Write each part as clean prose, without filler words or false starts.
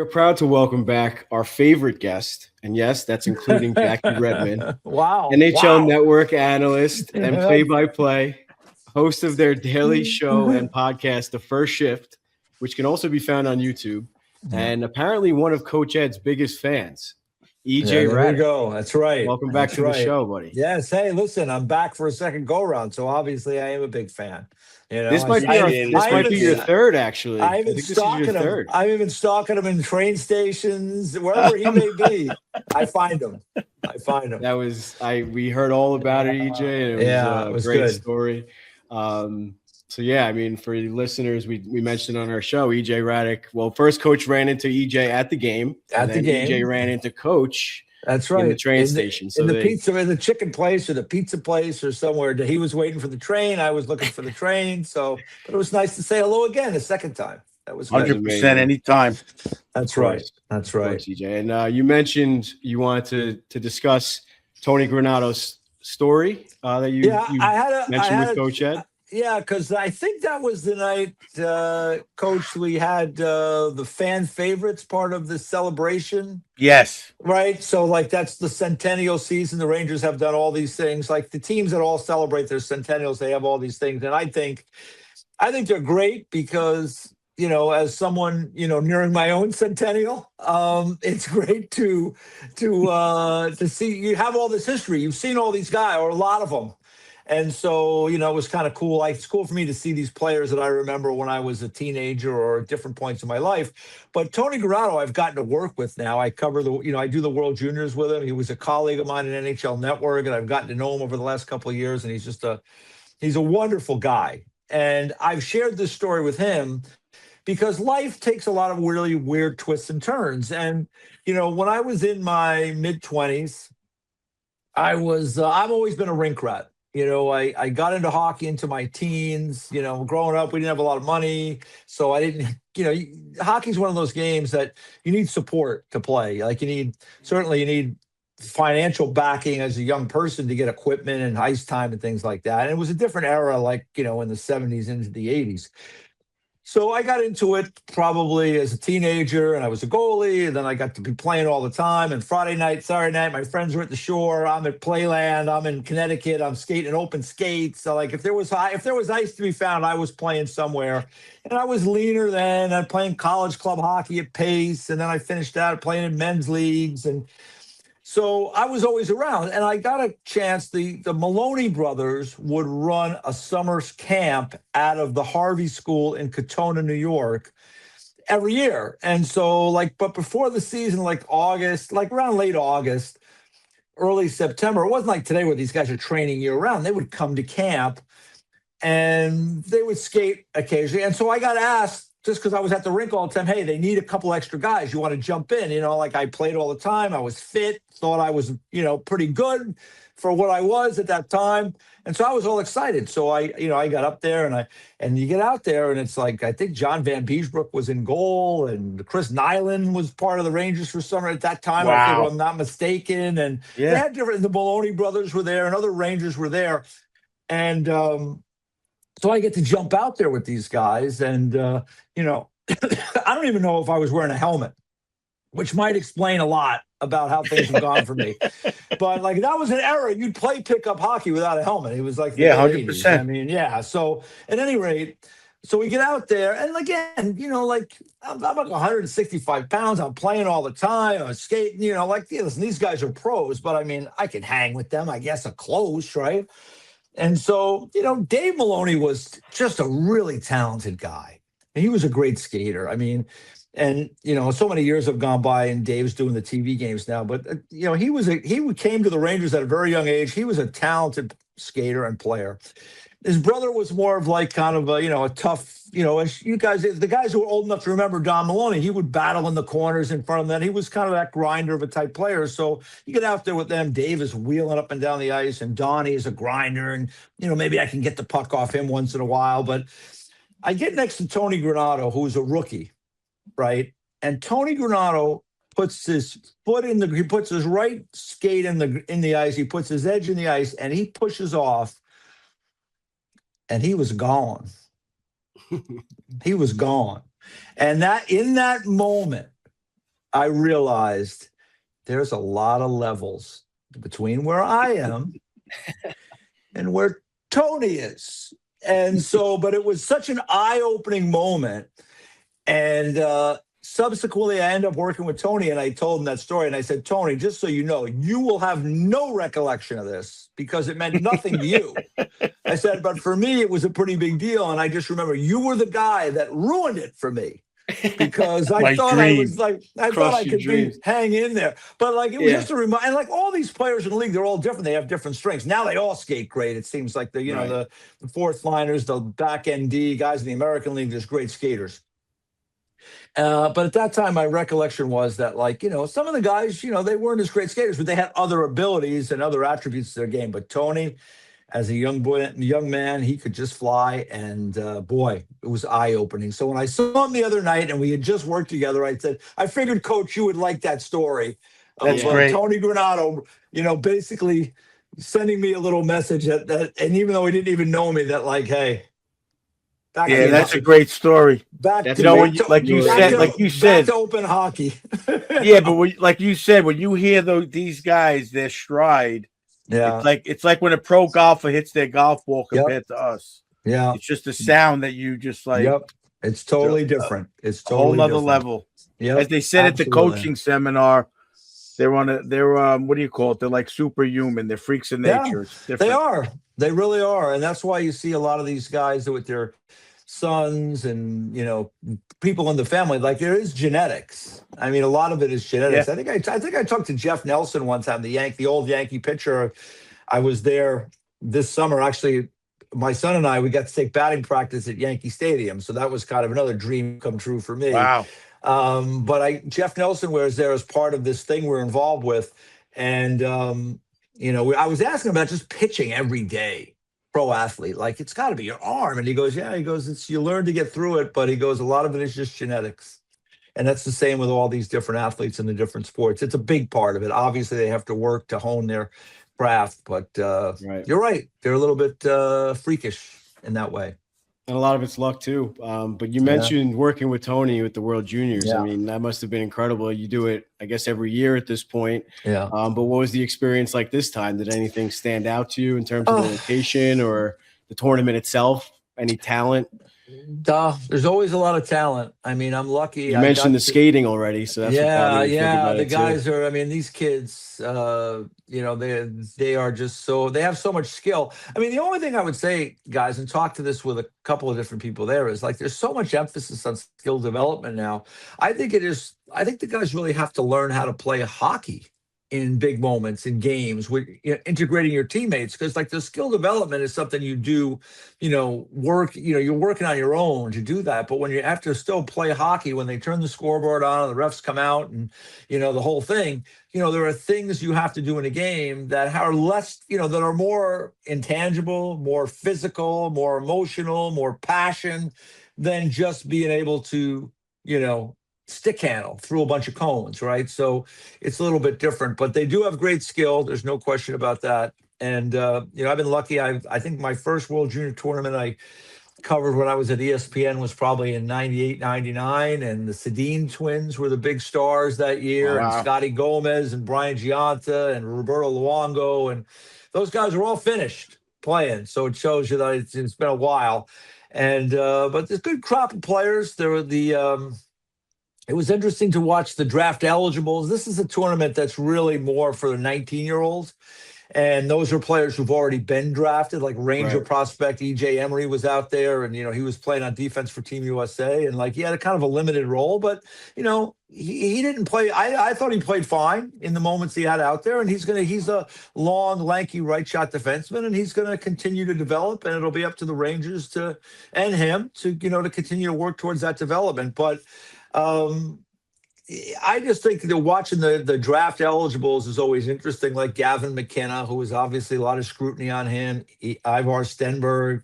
We are proud to welcome back our favorite guest, and yes, that's including Jackie Redmond, Wow. NHL Wow. Network analyst and Yeah. play-by-play, host of their daily show and podcast, The First Shift, which can also be found on YouTube, and apparently one of Coach Ed's biggest fans, EJ There we Hradek. go. That's right. Welcome back That's to the right. show, buddy. Yes. Hey, listen, I'm back for a second go round, so obviously I am a big fan. You know, This might be your third, actually. I think this is your third. I'm even stalking him in train stations, wherever he may be. I find him. We heard all about it, EJ, and it was a great story. So yeah, I mean, for listeners, we mentioned on our show, EJ Hradek. Well, first Coach ran into EJ at the game. EJ ran into Coach. That's right. In the train station. So in the chicken place or the pizza place or somewhere. He was waiting for the train. I was looking for the train. But it was nice to say hello again a second time. That was 100% anytime. That's right. That's right. CJ. And you mentioned you wanted to discuss Tony Granato's story that you mentioned with Coach Ed. Yeah, because I think that was the night, Coach, we had the fan favorites part of the celebration. Yes. Right? So, that's the centennial season. The Rangers have done all these things. Like, the teams that all celebrate their centennials, they have all these things. And I think they're great because, as someone, nearing my own centennial, it's great to see you have all this history. You've seen all these guys, or a lot of them. And so, it was kind of cool. It's cool for me to see these players that I remember when I was a teenager or at different points in my life. But Tony Granato, I've gotten to work with now. I cover I do the World Juniors with him. He was a colleague of mine at NHL Network, and I've gotten to know him over the last couple of years. And he's a wonderful guy. And I've shared this story with him because life takes a lot of really weird twists and turns. And, when I was in my mid-20s, I've always been a rink rat. I got into hockey into my teens. Growing up, we didn't have a lot of money. So I didn't, hockey's one of those games that you need support to play. Like you need financial backing as a young person to get equipment and ice time and things like that. And it was a different era, in the 70s into the 80s. So I got into it probably as a teenager, and I was a goalie, and then I got to be playing all the time. And Friday night, Saturday night, my friends were at the shore. I'm at Playland. I'm in Connecticut. I'm skating open skates. So if there was ice to be found, I was playing somewhere. And I was leaner then. I'm playing college club hockey at Pace, and then I finished out playing in men's leagues. And so I was always around, and I got a chance. The Maloney brothers would run a summer camp out of the Harvey School in Katona, New York, every year. And so, but before the season, August, around late August, early September, it wasn't like today where these guys are training year round. They would come to camp, and they would skate occasionally. And so I got asked, just because I was at the rink all the time, hey, they need a couple extra guys. You want to jump in? I played all the time. I was fit, thought I was, pretty good for what I was at that time. And so I was all excited. So I got up there and you get out there and it's I think John Van Beesbrook was in goal and Chris Nyland was part of the Rangers for summer at that time. Wow. If I'm not mistaken. And they had the Maloney brothers were there and other Rangers were there. And, so I get to jump out there with these guys, and I don't even know if I was wearing a helmet, which might explain a lot about how things have gone for me. But that was an era. You'd play pickup hockey without a helmet. It was the 100%. 80s. I mean, yeah. So at any rate, we get out there, and again, I'm 165 pounds. I'm playing all the time. I'm skating. Listen, these guys are pros, but I mean, I can hang with them. I guess close, right? And so, Dave Maloney was just a really talented guy. And he was a great skater. I mean, and, so many years have gone by and Dave's doing the TV games now. But, he came to the Rangers at a very young age. He was a talented skater and player. His brother was more of kind of a tough, as you guys, the guys who were old enough to remember Don Maloney, he would battle in the corners in front of them. He was kind of that grinder of a type player. So you get out there with them. Dave is wheeling up and down the ice, and Donnie is a grinder. And, maybe I can get the puck off him once in a while. But I get next to Tony Granato, who's a rookie, right? And Tony Granato puts his foot he puts his right skate in the ice. He puts his edge in the ice, and he pushes off. And he was gone. He was gone. And in that moment, I realized there's a lot of levels between where I am and where Tony is. And so, but it was such an eye-opening moment. And subsequently, I ended up working with Tony, and I told him that story. And I said, Tony, just so you know, you will have no recollection of this because it meant nothing to you. I said, but for me, it was a pretty big deal. And I just remember you were the guy that ruined it for me because I thought I was like, I thought I could hang in there. But like, it was just a reminder. And like all these players in the league, they're all different. They have different strengths. Now they all skate great. It seems like the, you know, the fourth liners, the back end D guys in the American League, just great skaters. But at that time, my recollection was that, like, you know, some of the guys, you know, they weren't as great skaters, but they had other abilities and other attributes to their game. But Tony, as a young man, he could just fly. And boy, it was eye-opening. So when I saw him the other night and we had just worked together, I said, I figured, Coach, you would like that story. That's great. Tony Granato, you know, basically sending me a little message that, and even though he didn't even know me, that like, hey, that's a great story. Back to like you said, to open hockey. Yeah, but like you said, when you hear these guys, their stride, it's like when a pro golfer hits their golf ball compared to us. Yeah, it's just a sound that you just like. Yep, it's totally different. It's totally a whole nother different. level. Yeah, as they said at the coaching seminar. They're what do you call it? They're like superhuman. They're freaks of nature. They are. They really are. And that's why you see a lot of these guys with their sons and, you know, people in the family, like there is genetics. I mean, a lot of it is genetics. Yeah. I think I talked to Jeff Nelson one time, the old Yankee pitcher. I was there this summer. Actually, my son and I, we got to take batting practice at Yankee Stadium. So that was kind of another dream come true for me. Wow. But Jeff Nelson was there as part of this thing we're involved with. And, you know, I was asking about just pitching every day, pro athlete, like it's got to be your arm. And he goes, you learn to get through it. But he goes, a lot of it is just genetics. And that's the same with all these different athletes in the different sports. It's a big part of it. Obviously, they have to work to hone their craft. But you're right. They're a little bit freakish in that way. And a lot of it's luck too. But you mentioned working with Tony with the World Juniors. Yeah. I mean, that must have been incredible. You do it, I guess, every year at this point. Yeah. But what was the experience like this time? Did anything stand out to you in terms of the location or the tournament itself? Any talent? There's always a lot of talent. I mean, I'm lucky. You mentioned the skating already, so that's the guys are. I mean, these kids, you know, they are just they have so much skill. I mean, the only thing I would say, guys, and talk to this with a couple of different people there, is like there's so much emphasis on skill development now. I think the guys really have to learn how to play hockey in big moments in games with integrating your teammates, because like the skill development is something you do, you know, you're working on your own to do that. But when you have to still play hockey, when they turn the scoreboard on and the refs come out and, you know, the whole thing, you know, there are things you have to do in a game that are less, you know, that are more intangible, more physical, more emotional, more passion than just being able to, you know, stick handle through a bunch of cones, right? So it's a little bit different, but they do have great skill. There's no question about that. And, you know, I've been lucky. I think my first World Junior tournament I covered when I was at ESPN was probably in 98, 99. And the Sedin twins were the big stars that year. Wow. And Scotty Gomez and Brian Giunta and Roberto Luongo. And those guys were all finished playing. So it shows you that it's been a while. And, but there's a good crop of players. There were it was interesting to watch the draft eligibles. This is a tournament that's really more for the 19-year-olds. And those are players who've already been drafted, like Ranger prospect EJ Emery was out there. And, you know, he was playing on defense for Team USA. And, like, he had a kind of a limited role. But, you know, he didn't play. I thought he played fine in the moments he had out there. And he's a long, lanky right shot defenseman. And he's going to continue to develop. And it'll be up to the Rangers and him to continue to work towards that development. But I just think that watching the draft eligibles is always interesting, like Gavin McKenna, who was obviously a lot of scrutiny on him, Ivar Stenberg,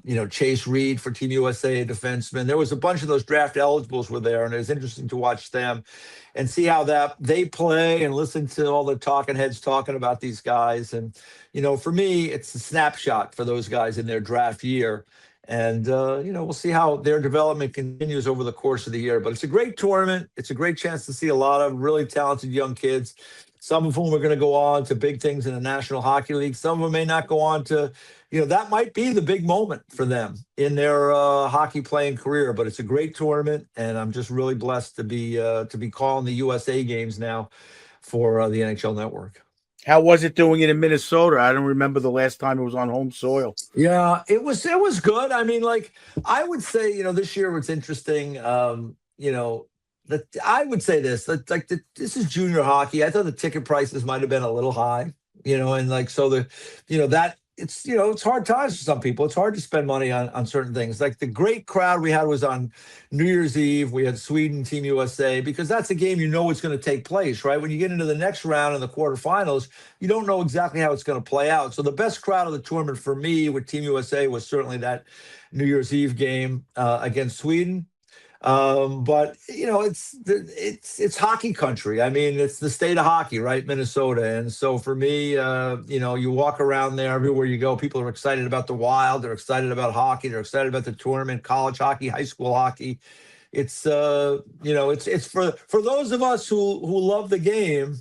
you know, Chase Reed for Team USA, a defenseman. There was a bunch of those draft eligibles were there, and it was interesting to watch them and see how that they play and listen to all the talking heads talking about these guys. And, you know, for me, it's a snapshot for those guys in their draft year. And, we'll see how their development continues over the course of the year. But it's a great tournament. It's a great chance to see a lot of really talented young kids, some of whom are going to go on to big things in the National Hockey League. Some of them may not go on to, that might be the big moment for them in their hockey playing career. But it's a great tournament, and I'm just really blessed to be calling the USA games now for the NHL Network. How was it doing it in Minnesota? I don't remember the last time it was on home soil. Yeah, it was good. I mean, like, I would say, this year was interesting. I would say this, this is junior hockey. I thought the ticket prices might have been a little high, and like, so that it's hard times for some people. It's hard to spend money on certain things. Like the great crowd we had was on New Year's Eve. We had Sweden, Team USA, because that's a game it's going to take place, right? When you get into the next round in the quarterfinals, you don't know exactly how it's going to play out. So the best crowd of the tournament for me with Team USA was certainly that New Year's Eve game against Sweden. But it's hockey country. I mean, it's the state of hockey, right? Minnesota. And so for me, you walk around there everywhere you go, people are excited about the Wild. They're excited about hockey. They're excited about the tournament, college hockey, high school hockey. It's, it's for those of us who love the game.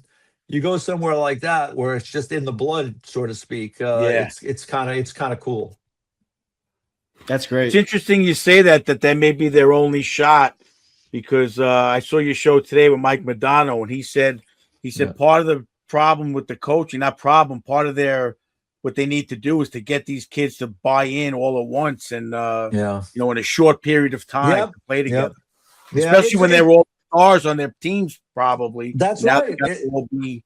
You go somewhere like that where it's just in the blood, so to speak. It's kind of cool. That's great. It's interesting you say that they may be their only shot, because I saw your show today with Mike Modano, and he said part of the problem with the coaching, part of what they need to do is to get these kids to buy in all at once and in a short period of time to play together. Especially when they're all stars on their teams, probably. That's now right.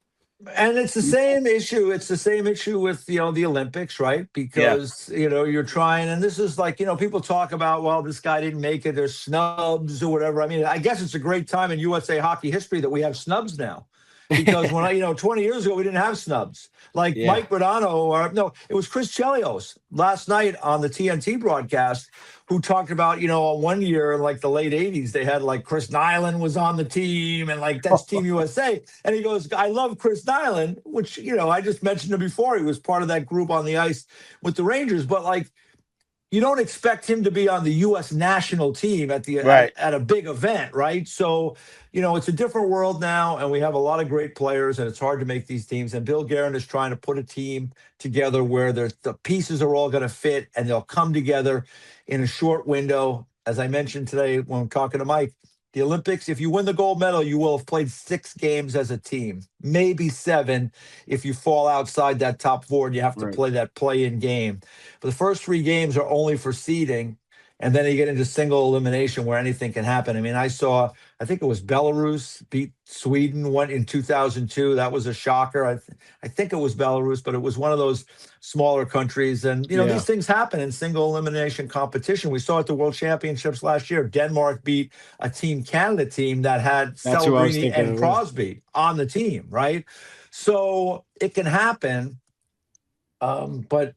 And it's the same issue. It's the same issue with, the Olympics, right? Because, you're trying, and this is like, people talk about, well, this guy didn't make it. There's snubs or whatever. I mean, I guess it's a great time in USA hockey history that we have snubs now. Because when 20 years ago, we didn't have snubs. Like Mike Modano, it was Chris Chelios last night on the TNT broadcast who talked about, one year in like the late 80s, they had like Chris Nyland was on the team and like that's Team USA. And he goes, I love Chris Nyland, which, I just mentioned him before. He was part of that group on the ice with the Rangers. But like, you don't expect him to be on the U.S. national team at a big event, right? So, it's a different world now, and we have a lot of great players, and it's hard to make these teams. And Bill Guerin is trying to put a team together where the pieces are all going to fit, and they'll come together in a short window. As I mentioned today when I'm talking to Mike, the Olympics, if you win the gold medal, you will have played 6 games as a team, maybe 7 if you fall outside that top 4 and you have to play that play-in game. But the first 3 games are only for seeding, and then you get into single elimination where anything can happen. I mean, I think it was Belarus beat Sweden in 2002. That was a shocker. I think it was Belarus, but it was one of those smaller countries. And, these things happen in single elimination competition. We saw at the World Championships last year, Denmark beat a Team Canada team that had Celebrini and Crosby on the team, right? So it can happen. But,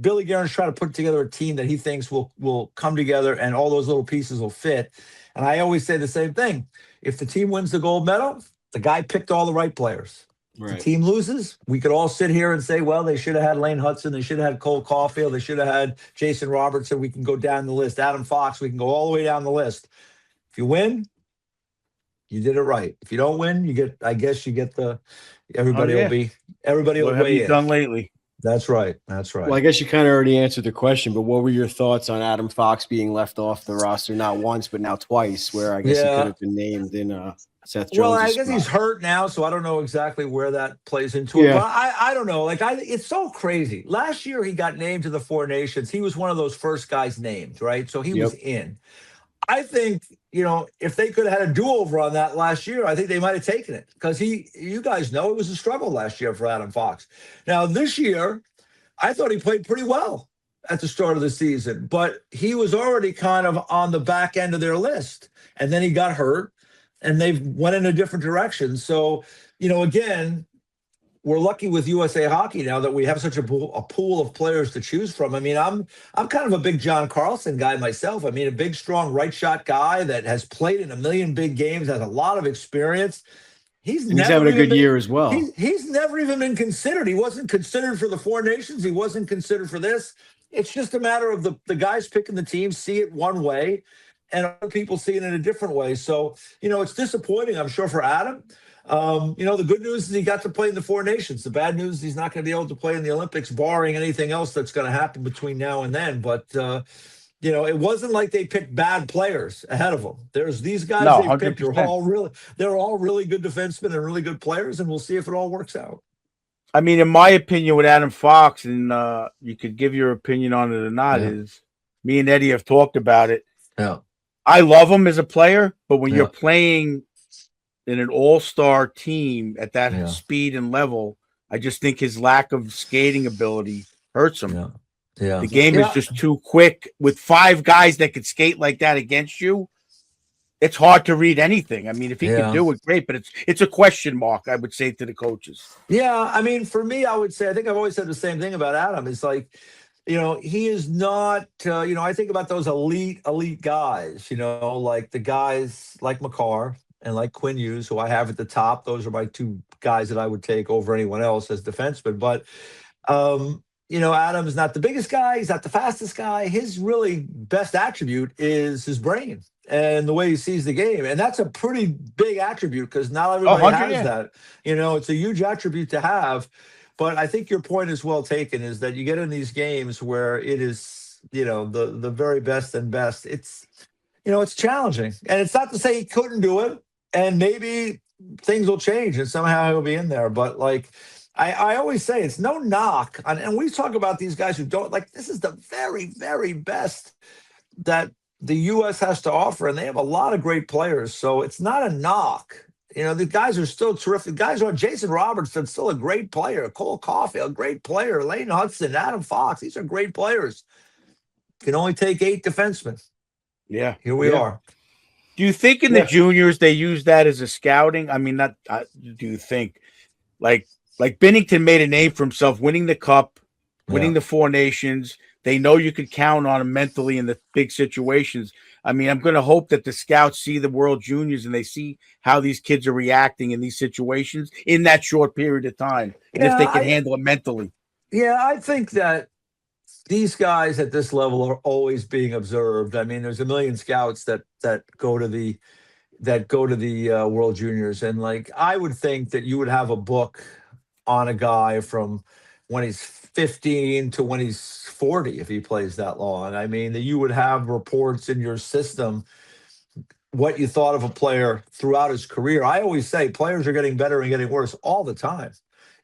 Billy Guerin's trying to put together a team that he thinks will come together and all those little pieces will fit. And I always say the same thing. If the team wins the gold medal, the guy picked all the right players. Right. If the team loses, we could all sit here and say, well, they should have had Lane Hudson. They should have had Cole Caulfield. They should have had Jason Robertson. We can go down the list. Adam Fox. We can go all the way down the list. If you win, you did it right. If you don't win, everybody will weigh in. What have you done lately? That's right. Well, I guess you kind of already answered the question, but what were your thoughts on Adam Fox being left off the roster, not once, but now twice, where I guess he could have been named in Seth Jones? Well, I guess he's hurt now, so I don't know exactly where that plays into it. But I don't know. It's so crazy. Last year, he got named to the 4 Nations. He was one of those first guys named, right? So he was in. I think, if they could have had a do-over on that last year, I think they might have taken it because you guys know it was a struggle last year for Adam Fox. Now, this year, I thought he played pretty well at the start of the season, but he was already kind of on the back end of their list. And then he got hurt and they went in a different direction. So, again, we're lucky with USA Hockey now that we have such a pool of players to choose from. I mean, I'm kind of a big John Carlson guy myself. I mean, a big, strong right shot guy that has played in a million big games, has a lot of experience. He's having a good year as well. He's never even been considered. He wasn't considered for the 4 Nations. He wasn't considered for this. It's just a matter of the guys picking the team see it one way and other people see it in a different way. So, it's disappointing, I'm sure, for Adam. The good news is he got to play in the Four Nations. The bad news is he's not going to be able to play in the Olympics, barring anything else that's going to happen between now and then. But, it wasn't like they picked bad players ahead of them. There's these guys No, they picked are 100%. they're all really good defensemen and really good players, and we'll see if it all works out. I mean, in my opinion, with Adam Fox, and you could give your opinion on it or not, is me and Eddie have talked about it. Yeah. I love him as a player, but when you're playing in an all-star team at that speed and level, I just think his lack of skating ability hurts him. Yeah. The game is just too quick. With 5 guys that could skate like that against you, it's hard to read anything. I mean, if he could do it, great, but it's a question mark, I would say, to the coaches. Yeah, I mean, for me, I would say, I think I've always said the same thing about Adam. It's like, he is not, I think about those elite guys, like the guys like McCarr and like Quinn Hughes, who I have at the top. Those are my 2 guys that I would take over anyone else as defensemen. But, Adam's not the biggest guy. He's not the fastest guy. His really best attribute is his brain and the way he sees the game. And that's a pretty big attribute because not everybody has that. It's a huge attribute to have. But I think your point is well taken, is that you get in these games where it is, the very best and best. It's, it's challenging. And it's not to say he couldn't do it. And maybe things will change and somehow he'll be in there. But I always say it's no knock on, and we talk about these guys who don't, this is the very, very best that the U.S. has to offer, and they have a lot of great players. So it's not a knock. The guys are still terrific. Guys are Jason Robertson, still a great player. Cole Caulfield, great player. Lane Hudson, Adam Fox, these are great players. Can only take 8 defensemen. Yeah. Here we are. Do you think in the juniors they use that as a scouting? I mean, do you think like Binnington made a name for himself, winning the cup, winning the Four Nations. They know you could count on him mentally in the big situations. I mean, I'm going to hope that the scouts see the World Juniors and they see how these kids are reacting in these situations in that short period of time, and if they can handle it mentally. Yeah, I think that these guys at this level are always being observed. I mean, there's a million scouts that go to the World Juniors, and I would think that you would have a book on a guy from when he's 15 to when he's 40 if he plays that long. I mean, that you would have reports in your system what you thought of a player throughout his career. I always say players are getting better and getting worse all the time.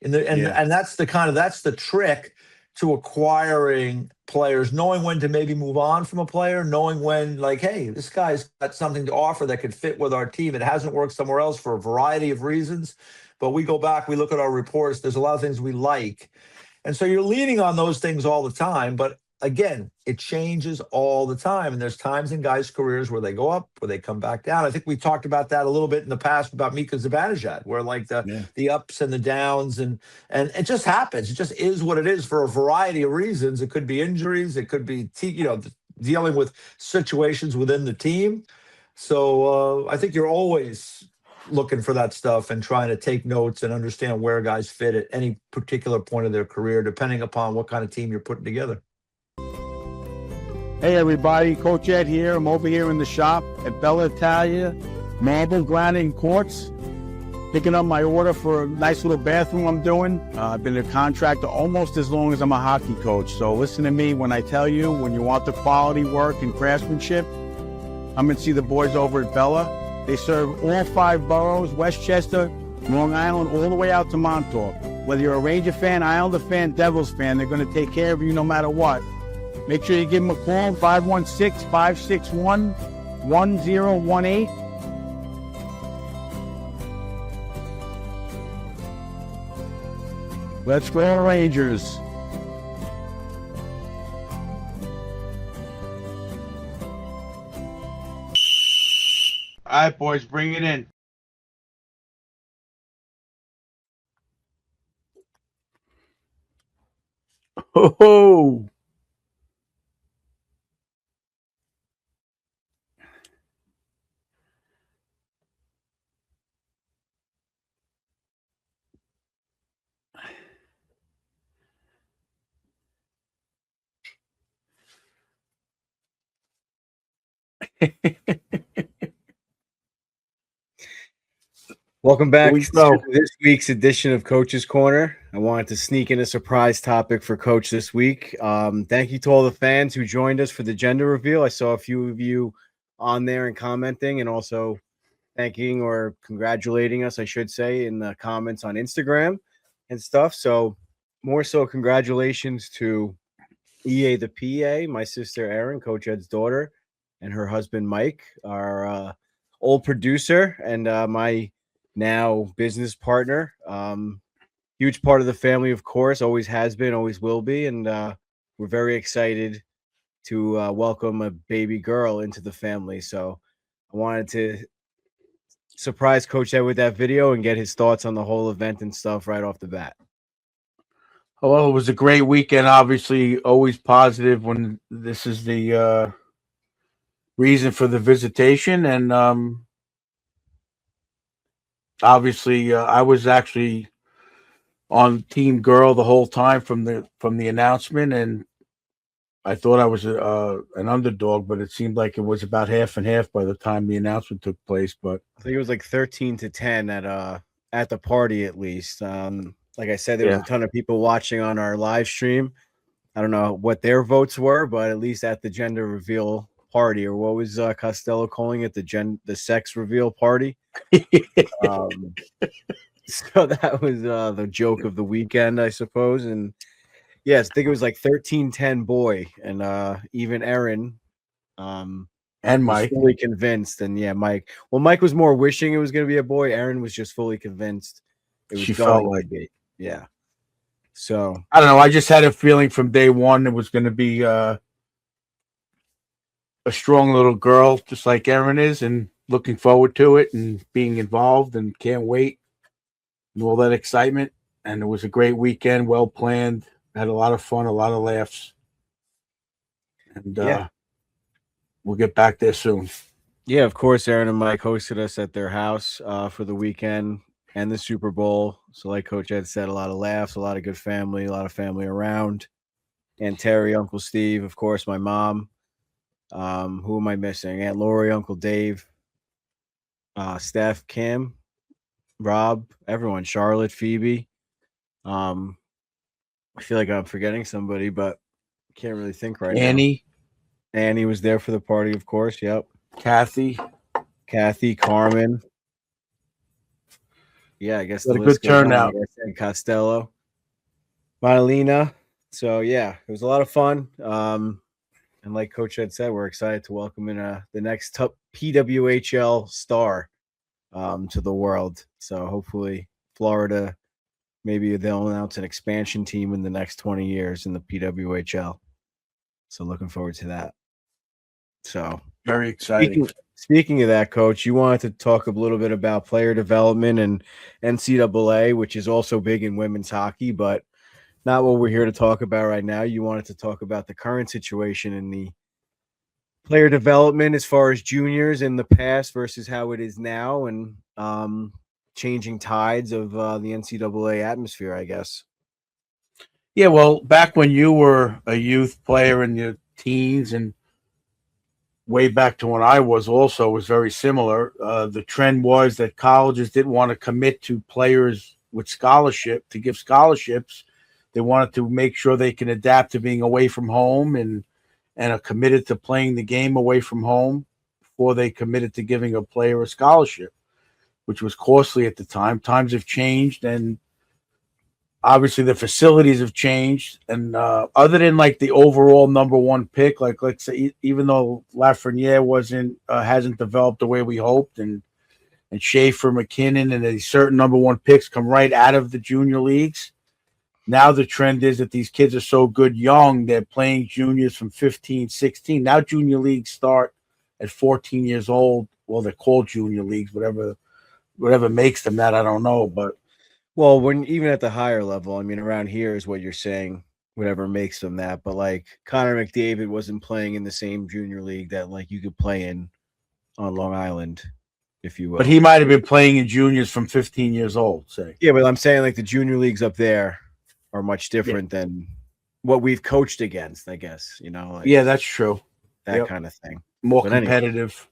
And that's the trick to acquiring players, knowing when to maybe move on from a player, knowing when, hey, this guy's got something to offer that could fit with our team. It hasn't worked somewhere else for a variety of reasons. But we go back, we look at our reports, there's a lot of things we like. And so you're leaning on those things all the time. But again, it changes all the time. And there's times in guys' careers where they go up, where they come back down. I think we talked about that a little bit in the past about Mika Zibanejad, where the ups and the downs, and it just happens. It just is what it is for a variety of reasons. It could be injuries. It could be, dealing with situations within the team. So I think you're always looking for that stuff and trying to take notes and understand where guys fit at any particular point of their career, depending upon what kind of team you're putting together. Hey everybody, Coach Ed here. I'm over here in the shop at Bella Italia, Marble Granite and Quartz, picking up my order for a nice little bathroom I'm doing. I've been a contractor almost as long as I'm a hockey coach. So listen to me when I tell you, when you want the quality work and craftsmanship, come and see the boys over at Bella. They serve all 5 boroughs, Westchester, Long Island, all the way out to Montauk. Whether you're a Ranger fan, Islander fan, Devils fan, they're going to take care of you no matter what. Make sure you give them a call, 516-561-1018. Let's go, Rangers. All right, boys, bring it in. Oh. Welcome back to this week's edition of Coach's Corner. I wanted to sneak in a surprise topic for Coach this week. Thank you to all the fans who joined us for the gender reveal. I saw a few of you on there and commenting, and also thanking or congratulating us, I should say, in the comments on Instagram and stuff. So more so congratulations to EA the PA, my sister Erin, Coach Ed's daughter, and her husband Mike, our old producer and my now business partner. Huge part of the family, of course, always has been, always will be. And we're very excited to welcome a baby girl into the family. So I wanted to surprise Coach Ed with that video and get his thoughts on the whole event and stuff right off the bat. Well, it was a great weekend. Obviously, always positive when this is the reason for the visitation. And obviously, I was actually on Team Girl the whole time from the announcement, and I thought I was an underdog, but it seemed like it was about half and half by the time the announcement took place. But I think it was like 13-10 at the party, at least. Like I said, there was a ton of people watching on our live stream. I don't know what their votes were, but at least at the gender reveal party, or what was Costello calling it, the sex reveal party. So that was the joke of the weekend, I suppose. And yes, I think it was like 13-10 boy, and even Erin and Mike fully convinced. And yeah, Mike. Well, Mike was more wishing it was going to be a boy. Erin was just fully convinced it was going to be. Yeah. So I don't know. I just had a feeling from day one it was going to be a strong little girl, just like Erin is, and looking forward to it and being involved and can't wait and all that excitement. And it was a great weekend, well planned. Had a lot of fun, a lot of laughs, and we'll get back there soon. Yeah, of course, Erin and Mike hosted us at their house for the weekend and the Super Bowl. So like Coach Ed said, a lot of laughs, a lot of good family, a lot of family around. Aunt Terry, Uncle Steve, of course, my mom. Who am I missing? Aunt Lori, Uncle Dave, Steph, Kim, Rob, everyone, Charlotte, Phoebe. I feel like I'm forgetting somebody, but can't really think right now. Annie was there for the party, of course. Yep. Kathy, Carmen. Yeah, I guess a good turnout. Like I said, Costello, Marlena. So yeah, it was a lot of fun. And like Coach Ed said, we're excited to welcome in the next PWHL star to the world. So hopefully Florida, maybe they'll announce an expansion team in the next 20 years in the PWHL. So looking forward to that. So very exciting. Speaking of that, Coach, you wanted to talk a little bit about player development and NCAA, which is also big in women's hockey, but not what we're here to talk about right now. You wanted to talk about the current situation in the player development as far as juniors in the past versus how it is now, and changing tides of the NCAA atmosphere, I guess. Yeah, well, back when you were a youth player in your teens and way back to when I was very similar. The trend was that colleges didn't want to commit to players with to give scholarships. They wanted to make sure they can adapt to being away from home and are committed to playing the game away from home before they committed to giving a player a scholarship, which was costly at the time. Times have changed, and obviously the facilities have changed. And other than like the overall number one pick, like let's say, even though Lafreniere hasn't developed the way we hoped, and Schaefer, McKinnon, and these certain number one picks come right out of the junior leagues. Now the trend is that these kids are so good young, they're playing juniors from 15, 16. Now junior leagues start at 14 years old. Well, they're called junior leagues, whatever makes them that, I don't know. But well, when even at the higher level, I mean, around here is what you're saying, whatever makes them that. But like Connor McDavid wasn't playing in the same junior league that like you could play in on Long Island, if you will. But he might have been playing in juniors from 15 years old, say. Yeah, but I'm saying like the junior leagues up there are much different than what we've coached against, I guess, you know. Like, yeah, that's true. That kind of thing. more competitive.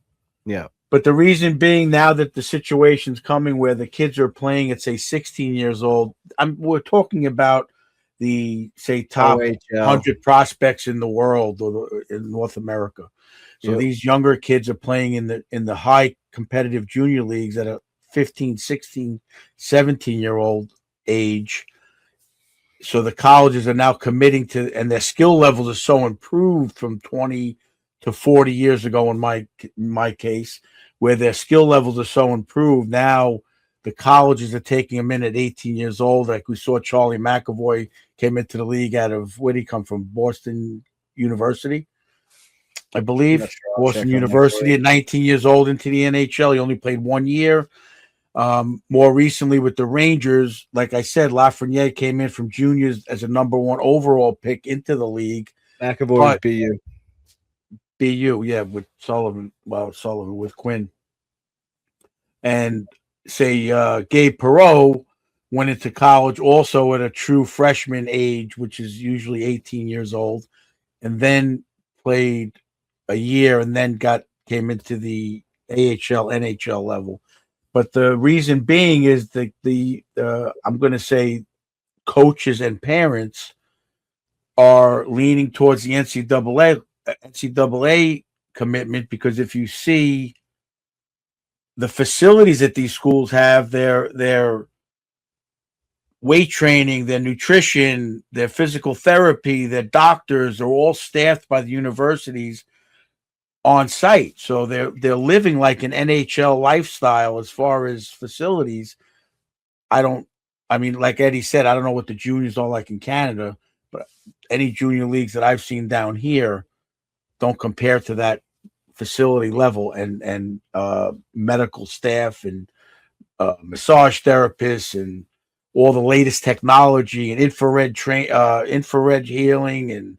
Anyway, yeah. But the reason being, now that the situation's coming where the kids are playing at, say, 16 years old, we're talking about the, say, top OHL. 100 prospects in the world or in North America. So these younger kids are playing in the high competitive junior leagues at a 15, 16, 17-year-old age. So the colleges are now committing to, and their skill levels are so improved from 20 to 40 years ago in my case, where their skill levels are so improved. Now the colleges are taking them in at 18 years old. Like we saw Charlie McAvoy came into the league out of, where did he come from? Boston University, I believe. Sure. Boston University at 19 years old into the NHL. He only played 1 year. More recently with the Rangers, like I said, Lafreniere came in from juniors as a #1 overall pick into the league. McAvoy was BU. BU, yeah, with Sullivan. Well, Sullivan with Quinn. And say Gabe Perreault went into college also at a true freshman age, which is usually 18 years old, and then played a year and then came into the AHL, NHL level. But the reason being is that I'm going to say coaches and parents are leaning towards the NCAA commitment, because if you see the facilities that these schools have, their weight training, their nutrition, their physical therapy, their doctors are all staffed by the universities on site. So they're living like an NHL lifestyle as far as facilities. Like Eddie said, I don't know what the juniors are like in Canada, but any junior leagues that I've seen down here don't compare to that facility level and medical staff and massage therapists and all the latest technology and infrared healing and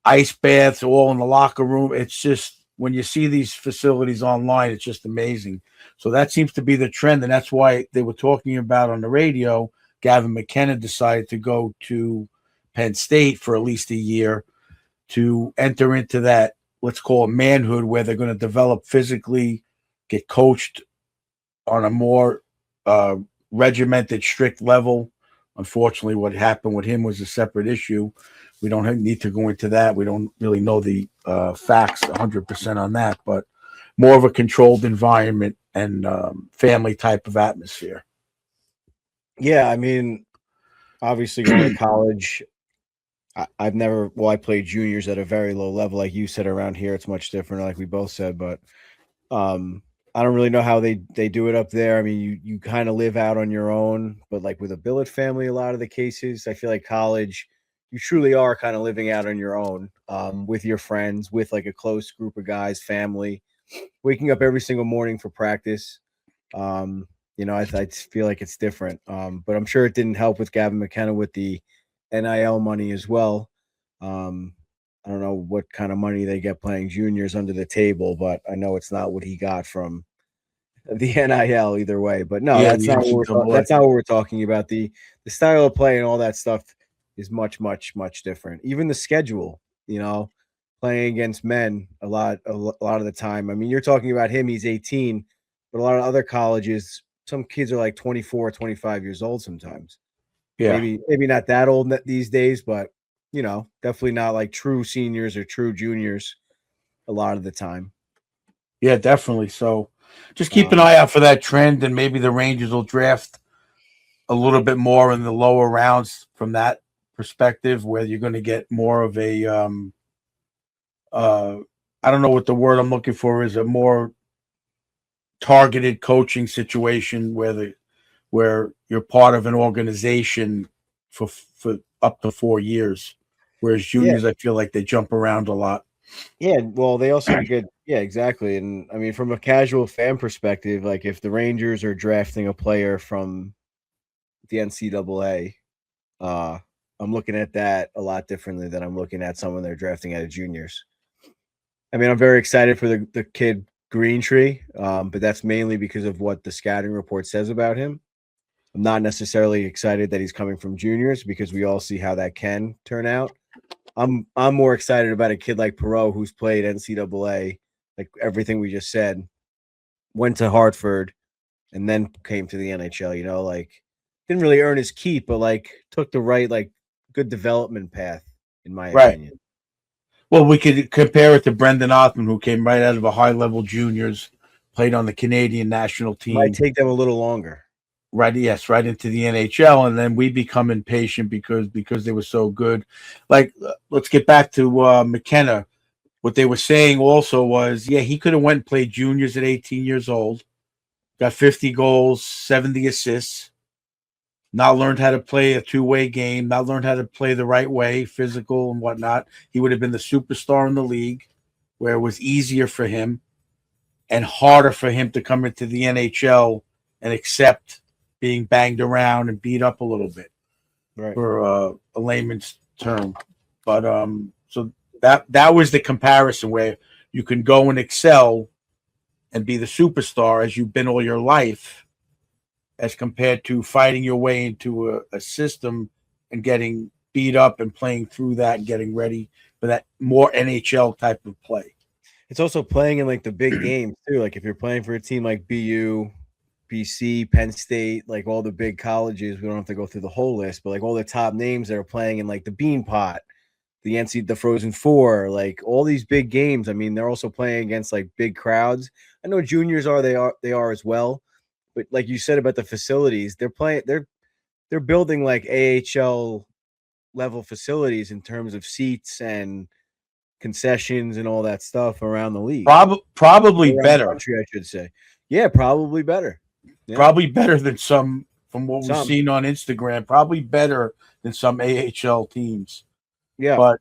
ice baths all in the locker room. It's just, when you see these facilities online, it's just amazing. So that seems to be the trend, and that's why they were talking about on the radio. Gavin McKenna decided to go to Penn State for at least a year to enter into that, let's call it manhood, where they're going to develop physically, get coached on a more regimented, strict level. Unfortunately, what happened with him was a separate issue. We don't need to go into that. We don't really know the facts 100% on that, but more of a controlled environment and family type of atmosphere. Yeah, I mean, obviously going to college, I played juniors at a very low level. Like you said, around here, it's much different, like we both said, but I don't really know how they do it up there. I mean, you kind of live out on your own, but like with a billet family, a lot of the cases, I feel like college, you truly are kind of living out on your own, with your friends, with like a close group of guys, family, waking up every single morning for practice. I feel like it's different. But I'm sure it didn't help with Gavin McKenna with the NIL money as well. I don't know what kind of money they get playing juniors under the table, but I know it's not what he got from the NIL either way. But no, that's not what we're talking about. The style of play and all that stuff is much, much, much different. Even the schedule, playing against men a lot of the time. I mean, you're talking about him, he's 18, but a lot of other colleges, some kids are like 24, 25 years old sometimes. Yeah. Maybe not that old these days, but definitely not like true seniors or true juniors a lot of the time. Yeah, definitely. So just keep an eye out for that trend, and maybe the Rangers will draft a little bit more in the lower rounds from that perspective, where you're going to get more of a I don't know what the word I'm looking for is, a more targeted coaching situation where you're part of an organization for up to 4 years, whereas juniors, I feel like they jump around a lot. Yeah, well, they also get exactly. And I mean, from a casual fan perspective, like if the Rangers are drafting a player from the NCAA, I'm looking at that a lot differently than I'm looking at someone they're drafting out of juniors. I mean, I'm very excited for the kid Greentree, but that's mainly because of what the scouting report says about him. I'm not necessarily excited that he's coming from juniors, because we all see how that can turn out. I'm more excited about a kid like Perreault, who's played NCAA like everything we just said, went to Hartford and then came to the NHL, you know, like didn't really earn his keep, but like took the right, like good development path, in my opinion. Well, we could compare it to Brendan Othman, who came right out of a high-level juniors, played on the Canadian national team. Might take them a little longer. Right, yes, right into the NHL, and then we become impatient because they were so good. Like, let's get back to McKenna. What they were saying also was, yeah, he could have went and played juniors at 18 years old, got 50 goals, 70 assists, not learned how to play a two-way game, not learned how to play the right way, physical and whatnot. He would have been the superstar in the league, where it was easier for him and harder for him to come into the NHL and accept being banged around and beat up a little bit, right, for a layman's term. But so that was the comparison where you can go and excel and be the superstar as you've been all your life, as compared to fighting your way into a system and getting beat up and playing through that and getting ready for that more NHL type of play. It's also playing in like the big games too. Like if you're playing for a team like BU, BC, Penn State, like all the big colleges, we don't have to go through the whole list, but like all the top names that are playing in like the Bean Pot, the Frozen Four, like all these big games. I mean, they're also playing against like big crowds. I know juniors they are as well, but like you said about the facilities, they're building like AHL level facilities in terms of seats and concessions and all that stuff around the league. Probably better. Country, I should say. Yeah, probably better. Yeah. Probably better than some, from what we've seen on Instagram, probably better than some AHL teams. Yeah.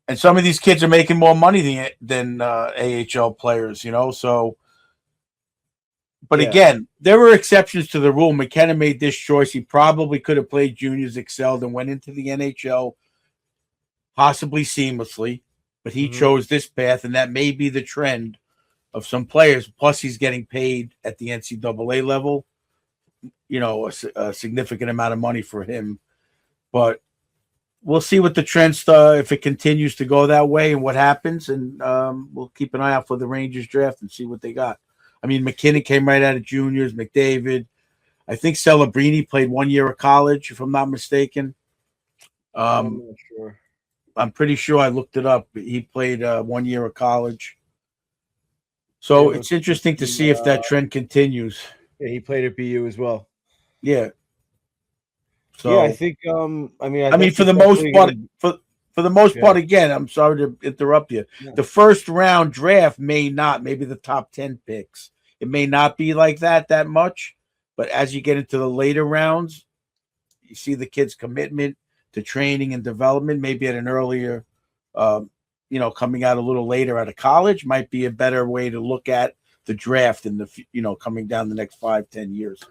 And some of these kids are making more money than AHL players, you know, so. But again, there were exceptions to the rule. McKenna made this choice. He probably could have played juniors, excelled, and went into the NHL possibly seamlessly, but he chose this path, and that may be the trend of some players. Plus, he's getting paid at the NCAA level, you know, a significant amount of money for him. But we'll see what the trends, if it continues to go that way and what happens, and we'll keep an eye out for the Rangers draft and see what they got. I mean, McKinnon came right out of juniors, McDavid. I think Celebrini played 1 year of college, if I'm not mistaken. I'm not sure. I'm pretty sure I looked it up. He played 1 year of college. So it's interesting to see if that trend continues. Yeah, he played at BU as well. Yeah. So yeah, I think I mean for the most part for the most part, again, I'm sorry to interrupt you. Yeah. The first round draft maybe the top 10 picks. It may not be like that much, but as you get into the later rounds, you see the kid's commitment to training and development, maybe at an earlier, coming out a little later out of college might be a better way to look at the draft in the, coming down the next 5-10 years.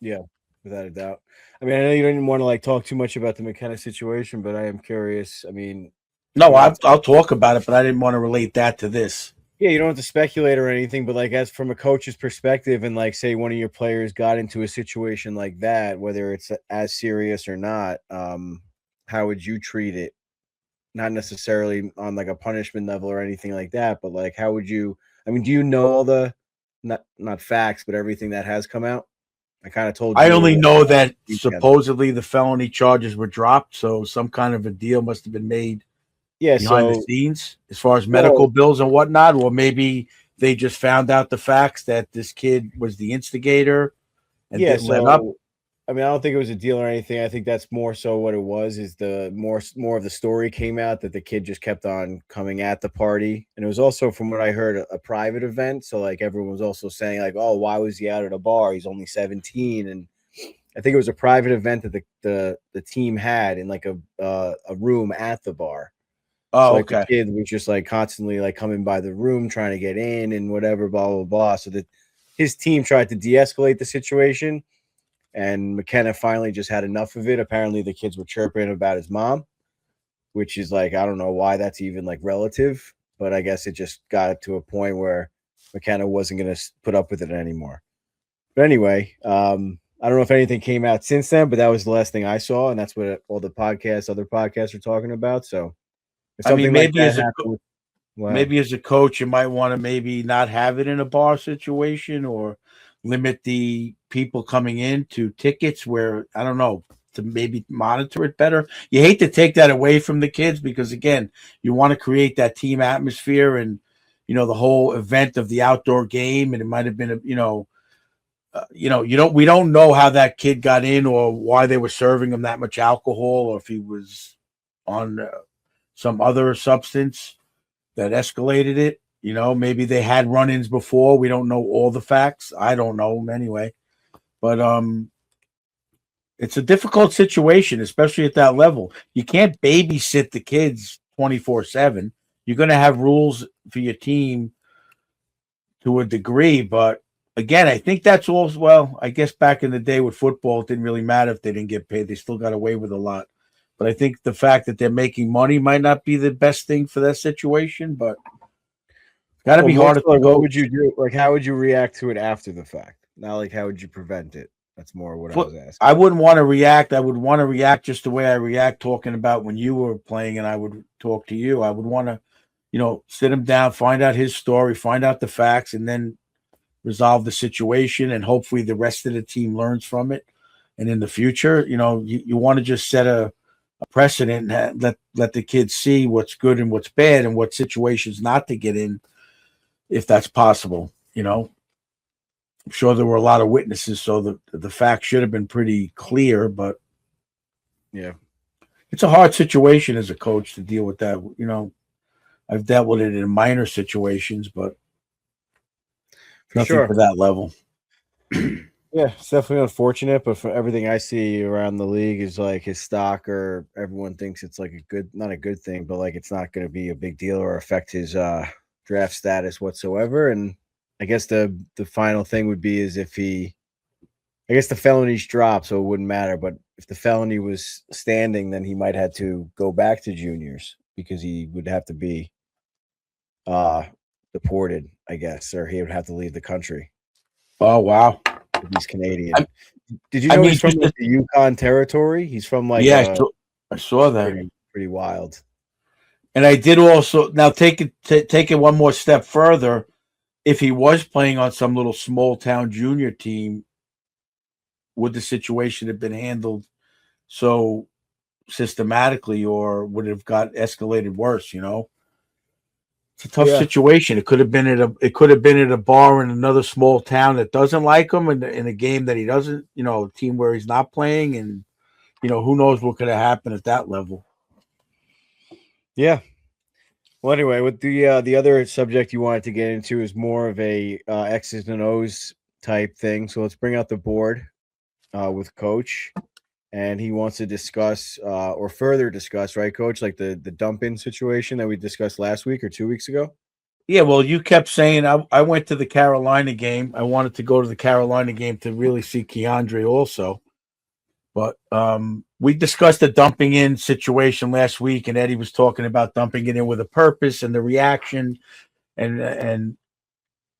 Yeah, without a doubt. I mean, I know you didn't want to like talk too much about the McKenna situation, but I am curious. I mean, no, I'll talk about it, but I didn't want to relate that to this. Yeah, you don't have to speculate or anything, but like as from a coach's perspective, and like say one of your players got into a situation like that, whether it's as serious or not, how would you treat it? Not necessarily on like a punishment level or anything like that, but like how would you? I mean, do you know all the not facts, but everything that has come out? I kind of told you. I only know that supposedly the felony charges were dropped, so some kind of a deal must have been made behind the scenes as far as medical bills and whatnot, or maybe they just found out the facts that this kid was the instigator and didn't let up. I mean, I don't think it was a deal or anything. I think that's more so what it was is the more of the story came out that the kid just kept on coming at the party. And it was also, from what I heard, a private event. So like everyone was also saying like, oh, why was he out at a bar? He's only 17. And I think it was a private event that the team had in like a room at the bar. Oh, so, like, okay. The kid was just like constantly like coming by the room, trying to get in and whatever, blah, blah, blah. So that his team tried to de-escalate the situation. And McKenna finally just had enough of it. Apparently the kids were chirping about his mom, which is like, I don't know why that's even like relative, but I guess it just got to a point where McKenna wasn't going to put up with it anymore. But anyway, I don't know if anything came out since then, but that was the last thing I saw. And that's what all the other podcasts are talking about. So I mean, maybe maybe as a coach, you might want to maybe not have it in a bar situation or limit the people coming in to tickets where, I don't know, to maybe monitor it better. You hate to take that away from the kids because, again, you want to create that team atmosphere and, the whole event of the outdoor game. And it might have been, we don't know how that kid got in or why they were serving him that much alcohol or if he was on some other substance that escalated it. Maybe they had run-ins before. We don't know all the facts. I don't know them anyway. But it's a difficult situation, especially at that level. You can't babysit the kids 24/7. You're going to have rules for your team to a degree, but again, I think that's all. Well, I guess back in the day with football, it didn't really matter if they didn't get paid. They still got away with a lot. But I think the fact that they're making money might not be the best thing for that situation, but got to be harder. What would you do? Like, how would you react to it after the fact? Not like, how would you prevent it? That's more what I was asking. I wouldn't want to react. I would want to react just the way I react talking about when you were playing and I would talk to you. I would want to, sit him down, find out his story, find out the facts, and then resolve the situation. And hopefully the rest of the team learns from it. And in the future, you want to just set a precedent and let the kids see what's good and what's bad and what situations not to get in if that's possible. I'm sure there were a lot of witnesses, so the facts should have been pretty clear, but yeah, it's a hard situation as a coach to deal with that. I've dealt with it in minor situations, but nothing for that level. Yeah, it's definitely unfortunate, but for everything I see around the league is like his stock, or everyone thinks it's like not a good thing, but like it's not going to be a big deal or affect his draft status whatsoever. And I guess the final thing would be is if I guess the felonies dropped, so it wouldn't matter. But if the felony was standing, then he might have to go back to juniors because he would have to be deported, I guess, or he would have to leave the country. Oh, wow. If he's Canadian. Did you know he's from the Yukon territory? He's from I saw that. Pretty wild. And I did also now take it one more step further. If he was playing on some little small town junior team, would the situation have been handled so systematically, or would it have got escalated worse? It's a tough situation. It could have been at a bar in another small town that doesn't like him, and in a game that he doesn't, a team where he's not playing, and who knows what could have happened at that level. Yeah. Well, anyway, with the other subject you wanted to get into is more of a X's and O's type thing. So let's bring out the board with Coach, and he wants to discuss or further discuss, right, Coach, like the dump-in situation that we discussed last week or 2 weeks ago. Yeah, well, you kept saying I went to the Carolina game. I wanted to go to the Carolina game to really see Keandre also. But we discussed the dumping in situation last week, and Eddie was talking about dumping it in with a purpose and the reaction and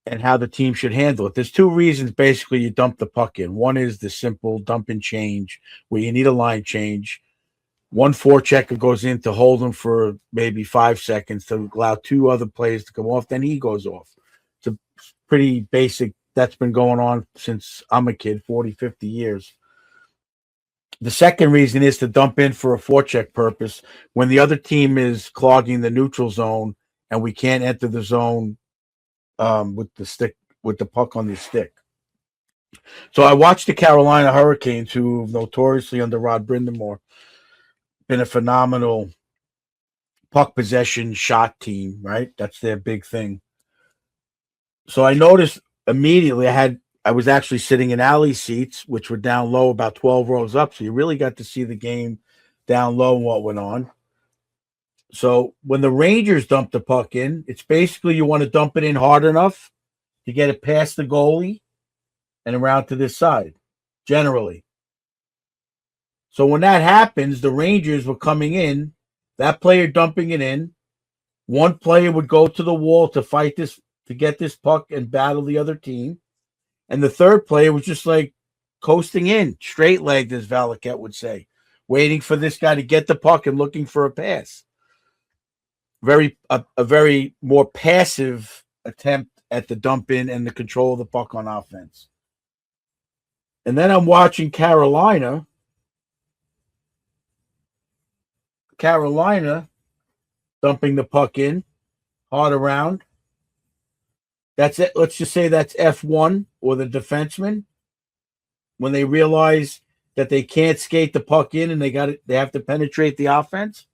how the team should handle it. There's two reasons basically you dump the puck in. One is the simple dump and change where you need a line change. One forechecker goes in to hold him for maybe 5 seconds to allow two other players to come off, then he goes off. It's a pretty basic. That's been going on since I'm a kid, 40, 50 years. The second reason is to dump in for a forecheck purpose when the other team is clogging the neutral zone and we can't enter the zone with the puck on the stick. So I watched the Carolina Hurricanes, who notoriously under Rod Brindamore been a phenomenal puck possession shot team, right? That's their big thing. So I noticed immediately I was actually sitting in alley seats, which were down low about 12 rows up. So you really got to see the game down low and what went on. So when the Rangers dump the puck in, it's basically you want to dump it in hard enough to get it past the goalie and around to this side, generally. So when that happens, the Rangers were coming in, that player dumping it in. One player would go to the wall to fight this, to get this puck and battle the other team. And the third player was just like coasting in, straight-legged, as Valaket would say, waiting for this guy to get the puck and looking for a pass. a very more passive attempt at the dump in and the control of the puck on offense. And then I'm watching Carolina dumping the puck in, hard around. That's it. Let's just say that's F1 or the defenseman. When they realize that they can't skate the puck in and they have to penetrate the offense.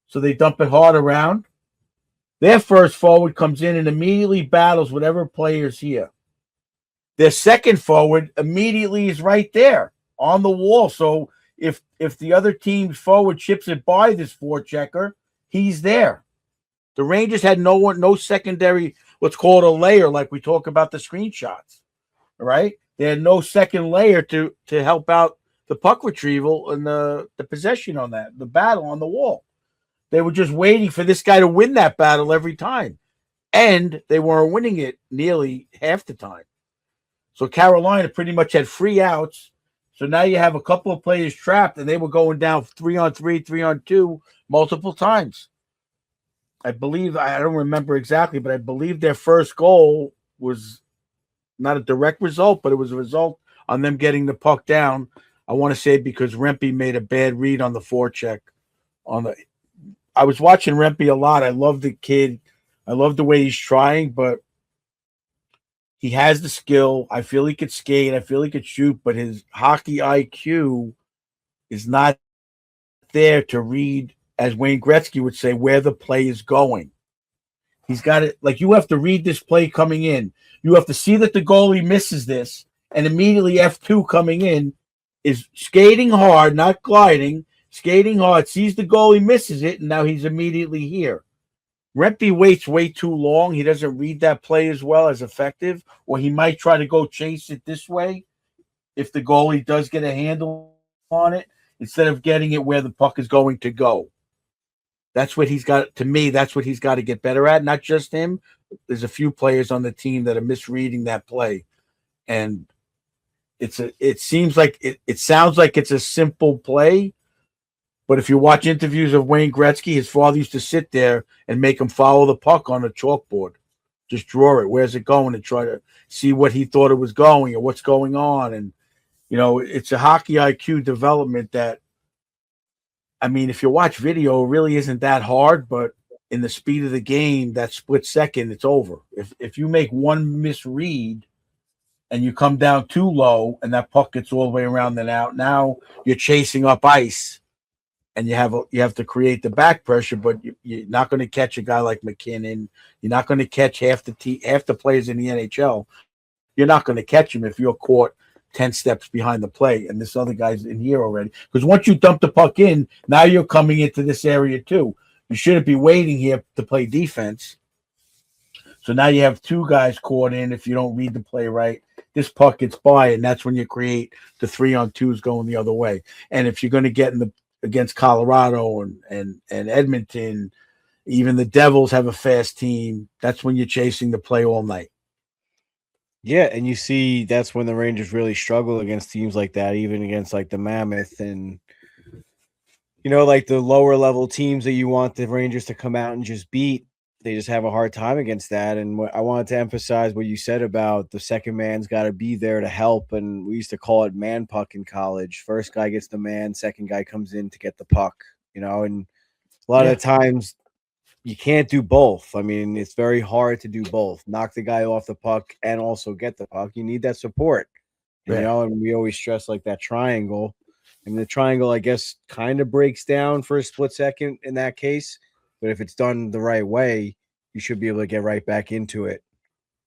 So they dump it hard around. Their first forward comes in and immediately battles whatever player's here. Their second forward immediately is right there on the wall. So if the other team's forward chips it by this forechecker, he's there. The Rangers had no secondary, what's called a layer, like we talk about the screenshots, right? They had no second layer to help out the puck retrieval and the possession on that, the battle on the wall. They were just waiting for this guy to win that battle every time. And they weren't winning it nearly half the time. So Carolina pretty much had free outs. So now you have a couple of players trapped, and they were going down 3-on-3, 3-on-2 multiple times. I believe, I don't remember exactly, but I believe their first goal was not a direct result, but it was a result on them getting the puck down. I want to say because Rempe made a bad read on the forecheck. I was watching Rempe a lot. I love the kid. I love the way he's trying, but he has the skill. I feel he could skate. I feel he could shoot, but his hockey IQ is not there to read, as Wayne Gretzky would say, where the play is going. He's got it. Like, you have to read this play coming in. You have to see that the goalie misses this, and immediately F2 coming in is skating hard, not gliding, skating hard, sees the goalie, misses it, and now he's immediately here. Rempe waits way too long. He doesn't read that play as well, as effective, or he might try to go chase it this way if the goalie does get a handle on it, instead of getting it where the puck is going to go. That's what he's got. To me, that's what he's got to get better at. Not just him. There's a few players on the team that are misreading that play, and it sounds like it's a simple play, but if you watch interviews of Wayne Gretzky, his father used to sit there and make him follow the puck on a chalkboard, just draw it. Where's it going? And try to see what he thought it was going or what's going on. And it's a hockey IQ development that, I mean, if you watch video, it really isn't that hard, but in the speed of the game, that split second, it's over. If you make one misread and you come down too low and that puck gets all the way around and out, now you're chasing up ice and you have to create the back pressure, but you're not going to catch a guy like McKinnon. You're not going to catch half the players in the NHL. You're not going to catch them if you're caught 10 steps behind the play and this other guy's in here already. Because once you dump the puck in, now you're coming into this area too. You shouldn't be waiting here to play defense. So now you have two guys caught in if you don't read the play right. This puck gets by, and that's when you create the 3-on-2s going the other way. And if you're going to get against Colorado and Edmonton, even the Devils have a fast team, that's when you're chasing the play all night. Yeah, and you see that's when the Rangers really struggle against teams like that, even against like the Mammoth and like the lower level teams that you want the Rangers to come out and just beat. They just have a hard time against that. And I wanted to emphasize what you said about the second man's got to be there to help. And we used to call it man puck in college. First guy gets the man, second guy comes in to get the puck, and a lot of the times you can't do both. I mean, it's very hard to do both. Knock the guy off the puck and also get the puck. You need that support, and we always stress like that triangle. And the triangle, I guess, kind of breaks down for a split second in that case. But if it's done the right way, you should be able to get right back into it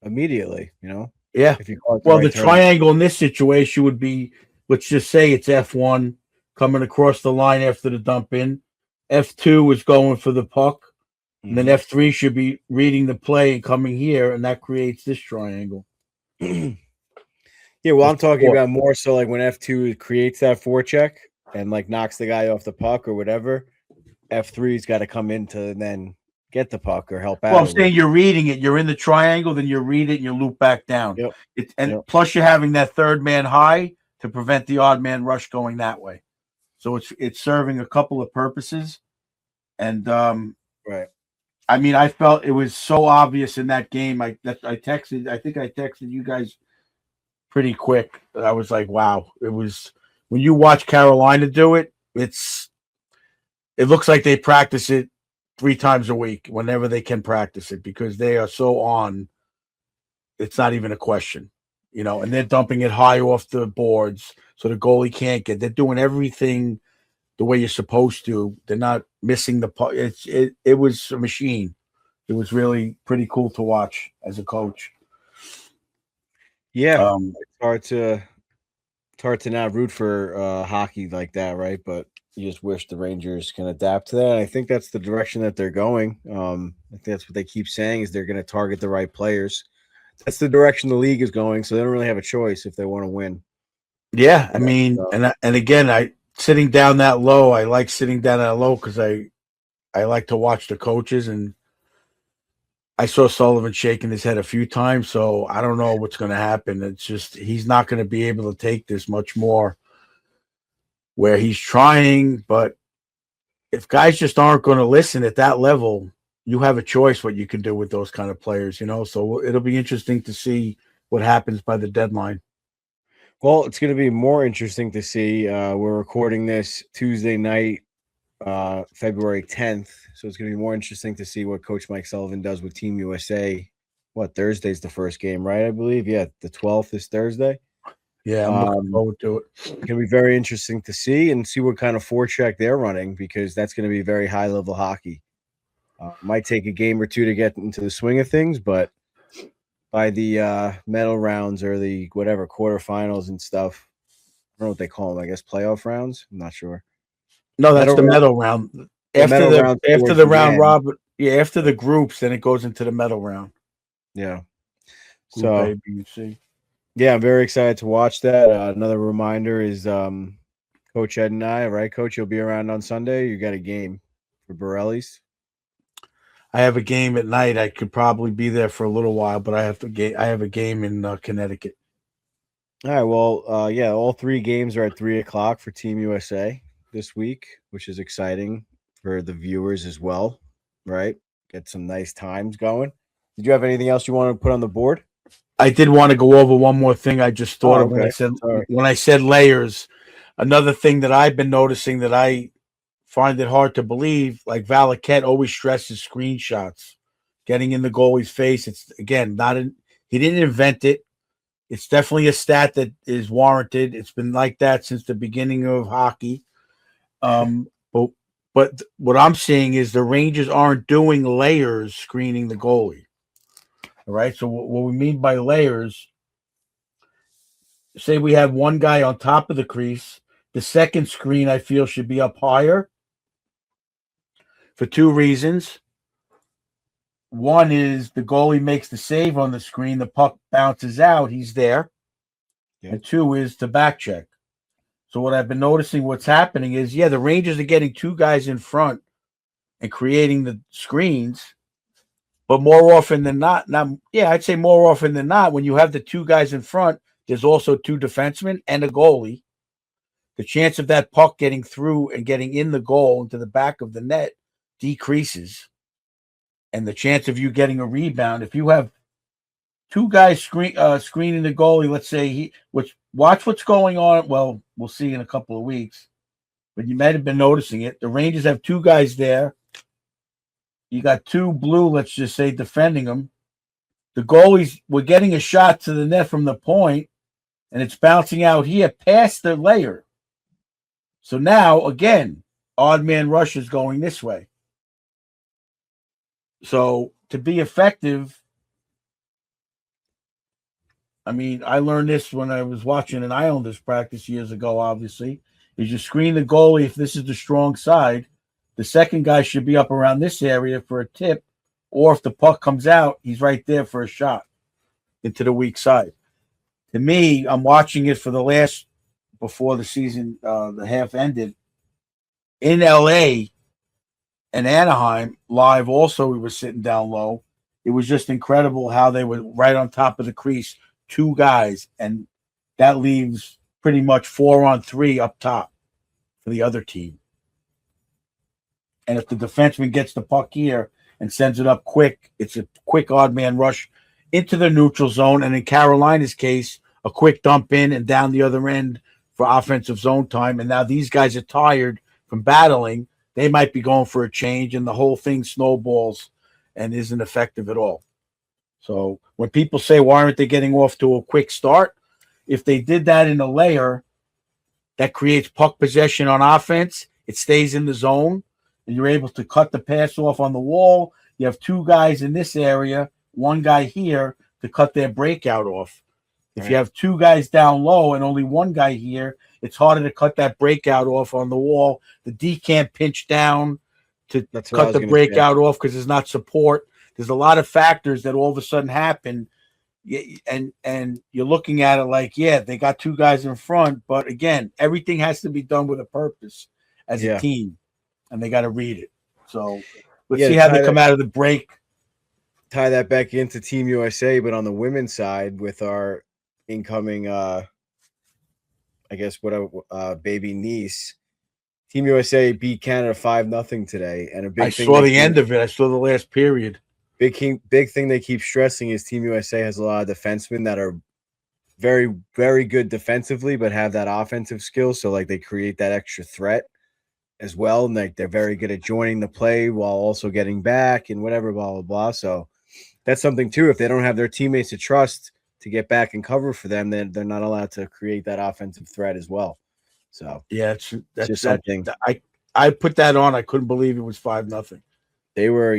immediately, Yeah. If you call it the triangle in this situation would be, let's just say it's F1 coming across the line after the dump in. F2 is going for the puck. And then F3 should be reading the play and coming here, and that creates this triangle. Yeah, well, I'm talking about more so like when F2 creates that forecheck and like knocks the guy off the puck or whatever, F3's got to come in to then get the puck or help out. Well, I'm saying you're reading it. You're in the triangle, then you read it and you loop back down. Yep. Plus you're having that third man high to prevent the odd man rush going that way. So it's serving a couple of purposes. And right. I mean, I felt it was so obvious in that game. I think I texted you guys pretty quick. I was like, wow. It was when you watch Carolina do it, it looks like they practice it 3 times a week whenever they can practice it because they are so on. It's not even a question, and they're dumping it high off the boards so the goalie can't get. They're doing everything the way you're supposed to. They're not missing the puck. It was a machine. It was really pretty cool to watch as a coach. Yeah, it's hard to not root for hockey like that, right? But you just wish the Rangers can adapt to that. I think that's the direction that they're going. I think that's what they keep saying is they're going to target the right players. That's the direction the league is going, so they don't really have a choice if they want to win. Yeah, I mean, and again, sitting down that low. I like sitting down that low because I like to watch the coaches, and I saw Sullivan shaking his head a few times, so I don't know what's going to happen. It's just he's not going to be able to take this much more. Where he's trying, but if guys just aren't going to listen at that level, you have a choice what you can do with those kind of players, So it'll be interesting to see what happens by the deadline. Well, it's going to be more interesting to see. We're recording this Tuesday night, February 10th. So it's going to be more interesting to see what Coach Mike Sullivan does with Team USA. Thursday's the first game, right? I believe. Yeah, the 12th is Thursday. Yeah, I'm looking forward to it. It's going to be very interesting to see what kind of forecheck they're running because that's going to be very high-level hockey. Might take a game or two to get into the swing of things, but by the medal rounds or the whatever quarterfinals and stuff, I don't know what they call them. I guess playoff rounds. I'm not sure. No, that's the medal round. After the round robin, after the groups, then it goes into the medal round. Yeah. Group A, B, and C. Yeah, I'm very excited to watch that. Another reminder is Coach Ed and I, right, Coach? You'll be around on Sunday. You got a game for Borelli's. I have a game at night. I could probably be there for a little while, but I have a game in Connecticut. All right. Well, all 3 games are at 3:00 for Team USA this week, which is exciting for the viewers as well, right? Get some nice times going. Did you have anything else you want to put on the board? I did want to go over one more thing I just thought of when I said layers. Another thing that I've been noticing that I find it hard to believe, like Valaket always stresses screenshots, getting in the goalie's face. It's again he didn't invent it. It's definitely a stat that is warranted. It's been like that since the beginning of hockey. But what I'm seeing is the Rangers aren't doing layers screening the goalie. All right. So what we mean by layers, say we have one guy on top of the crease. The second screen I feel should be up higher for 2 reasons. One is the goalie makes the save on the screen. The puck bounces out. He's there. Yeah. And 2 is to back check. So what I've been noticing what's happening is, the Rangers are getting 2 guys in front and creating the screens. But more often than not, I'd say more often than not, when you have the 2 guys in front, there's also 2 defensemen and a goalie. The chance of that puck getting through and getting in the goal into the back of the net decreases. And the chance of you getting a rebound, if you have 2 guys screening the goalie, let's say watch what's going on. Well, we'll see in a couple of weeks, but you might have been noticing it. The Rangers have 2 guys there. You got 2 blue, let's just say, defending them. The goalies were getting a shot to the net from the point, and it's bouncing out here past the layer. So now, again, odd man rush is going this way. So to be effective, I mean, I learned this when I was watching an Islanders practice years ago, obviously, is you screen the goalie if this is the strong side. The second guy should be up around this area for a tip, or if the puck comes out, he's right there for a shot into the weak side. To me, I'm watching it before the season, the half ended, in LA and Anaheim, live also, we were sitting down low. It was just incredible how they were right on top of the crease, 2 guys, and that leaves pretty much 4-on-3 up top for the other team. And if the defenseman gets the puck here, and sends it up quick. It's a quick odd man rush into the neutral zone. And in Carolina's case, a quick dump in and down the other end for offensive zone time. And now these guys are tired from battling. They might be going for a change, and the whole thing snowballs and isn't effective at all. So when people say, why aren't they getting off to a quick start? If they did that in a layer that creates puck possession on offense, it stays in the zone, and you're able to cut the pass off on the wall. You have two guys in this area, one guy here to cut their breakout off. If you have two guys down low and only one guy here, it's harder to cut that breakout off on the wall. The D can't pinch down to cut the breakout off because there's not support. There's a lot of factors that all of a sudden happen, and you're looking at it like, yeah, they got two guys in front, but again, everything has to be done with a purpose as a team, and they got to read it. So let's see how they come out of the break. Tie that back into Team USA, but on the women's side with our incoming, I guess baby niece. Team USA beat Canada 5-0 today, and a big. I saw the end of it. I saw the last period. Big thing they keep stressing is Team USA has a lot of defensemen that are very, very good defensively, but have that offensive skill. So like they create that extra threat as well, and like they're very good at joining the play while also getting back and whatever, blah blah blah. So that's something too. If they don't have their teammates to trust to get back and cover for them, then they're not allowed to create that offensive threat as well. So yeah, that's just something. I put that on. I couldn't believe it was 5-0. They were,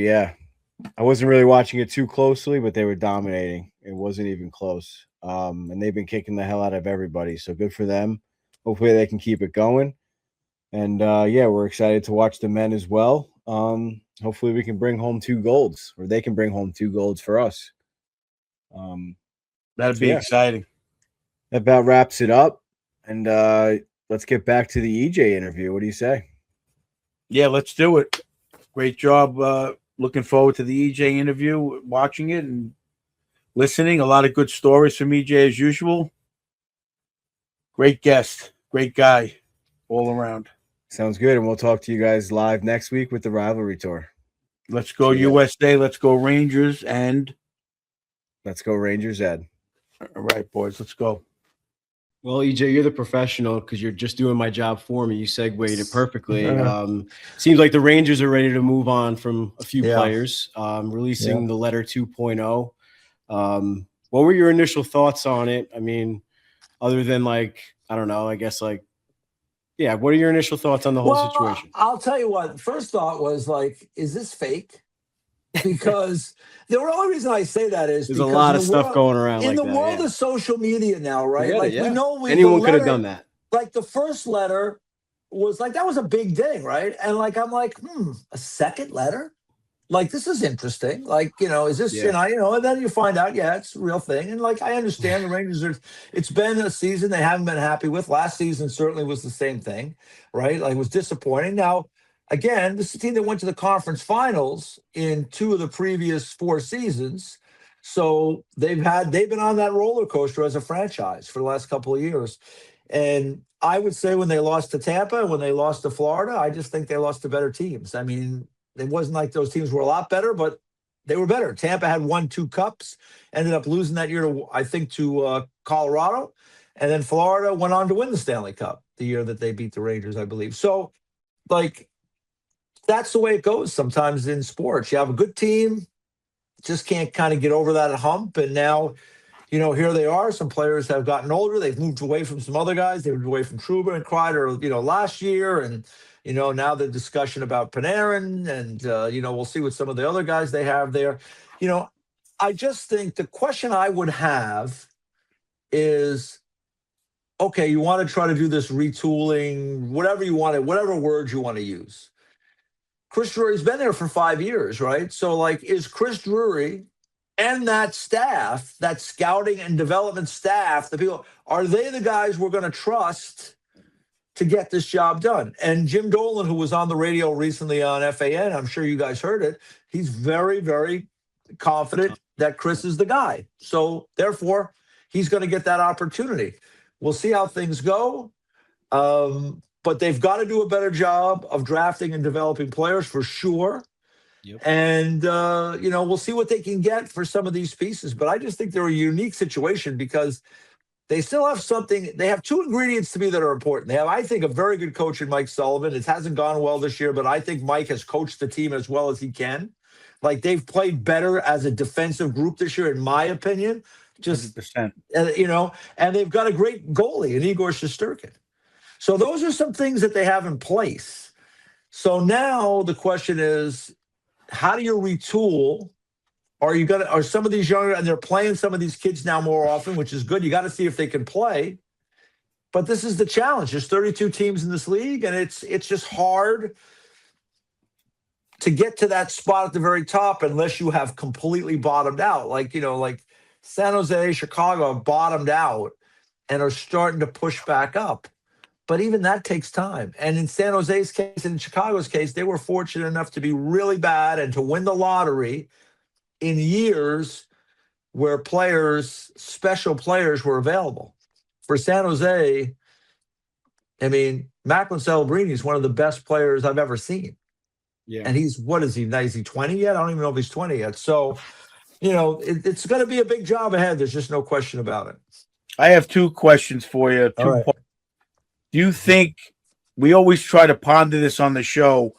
I wasn't really watching it too closely, but they were dominating. It wasn't even close. And they've been kicking the hell out of everybody. So good for them. Hopefully they can keep it going. And we're excited to watch the men as well. Hopefully we can bring home 2 golds, or they can bring home 2 golds for us. That'd be exciting. That about wraps it up. And let's get back to the EJ interview. What do you say? Yeah, let's do it. Great job. Looking forward to the EJ interview, watching it and listening. A lot of good stories from EJ as usual. Great guest. Great guy all around. Sounds good. And we'll talk to you guys live next week with the rivalry tour. Let's go USA. Let's go Rangers. And let's go Rangers, Ed. All right, boys. Let's go. Well, EJ, you're the professional because you're just doing my job for me. You segued it perfectly. Seems like the Rangers are ready to move on from a few players, releasing the letter 2.0. What were your initial thoughts on it? I mean, other than what are your initial thoughts on the whole situation? I'll tell you what. First thought was is this fake? Because the only reason I say that is there's a lot of stuff going around in the world of social media now, right? We know anyone could have done that. Like the first letter was that was a big thing, right? And I'm a second letter? This is interesting. Is this, and then you find out, it's a real thing. And I understand the Rangers it's been a season they haven't been happy with. Last season certainly was the same thing, right? It was disappointing. Now, again, this is a team that went to the conference finals in 2 of the previous 4 seasons. So they've been on that roller coaster as a franchise for the last couple of years. And I would say when they lost to Tampa, when they lost to Florida, I just think they lost to better teams. I mean, it wasn't like those teams were a lot better, but they were better. Tampa had won 2 cups, ended up losing that year to Colorado. And then Florida went on to win the Stanley Cup the year that they beat the Rangers, I believe. So, that's the way it goes sometimes in sports. You have a good team, just can't kind of get over that hump. And now, here they are. Some players have gotten older. They've moved away from some other guys. They moved away from Trouba and Kreider, last year. And, now the discussion about Panarin and, we'll see what some of the other guys they have there. I just think the question I would have is, okay, you want to try to do this retooling, whatever you want to, whatever words you want to use. Chris Drury's been there for 5 years, right? So, is Chris Drury and that staff, that scouting and development staff, the people, are they the guys we're going to trust to get this job done? And Jim Dolan, who was on the radio recently on FAN, I'm sure you guys heard it, he's very, very confident that Chris is the guy. So, therefore, he's going to get that opportunity. We'll see how things go. But they've got to do a better job of drafting and developing players for sure. Yep. And, we'll see what they can get for some of these pieces. But I just think they're a unique situation because they still have something. They have two ingredients to me that are important. They have, I think, a very good coach in Mike Sullivan. It hasn't gone well this year, but I think Mike has coached the team as well as he can. Like, they've played better as a defensive group this year, in my opinion. Just 100%. And they've got a great goalie in Igor Shesterkin. So those are some things that they have in place. So now the question is, how do you retool? Are some of these younger, and they're playing some of these kids now more often, which is good. You got to see if they can play. But this is the challenge. There's 32 teams in this league, and it's just hard to get to that spot at the very top unless you have completely bottomed out. Like San Jose, Chicago have bottomed out and are starting to push back up. But even that takes time. And in San Jose's case and in Chicago's case, they were fortunate enough to be really bad and to win the lottery in years where special players were available. For San Jose, I mean, Macklin Celebrini is one of the best players I've ever seen. Yeah. And what is he? Is he 20 yet? I don't even know if he's 20 yet. So, it's going to be a big job ahead. There's just no question about it. I have two questions for you. All right. Do you think, we always try to ponder this on the show,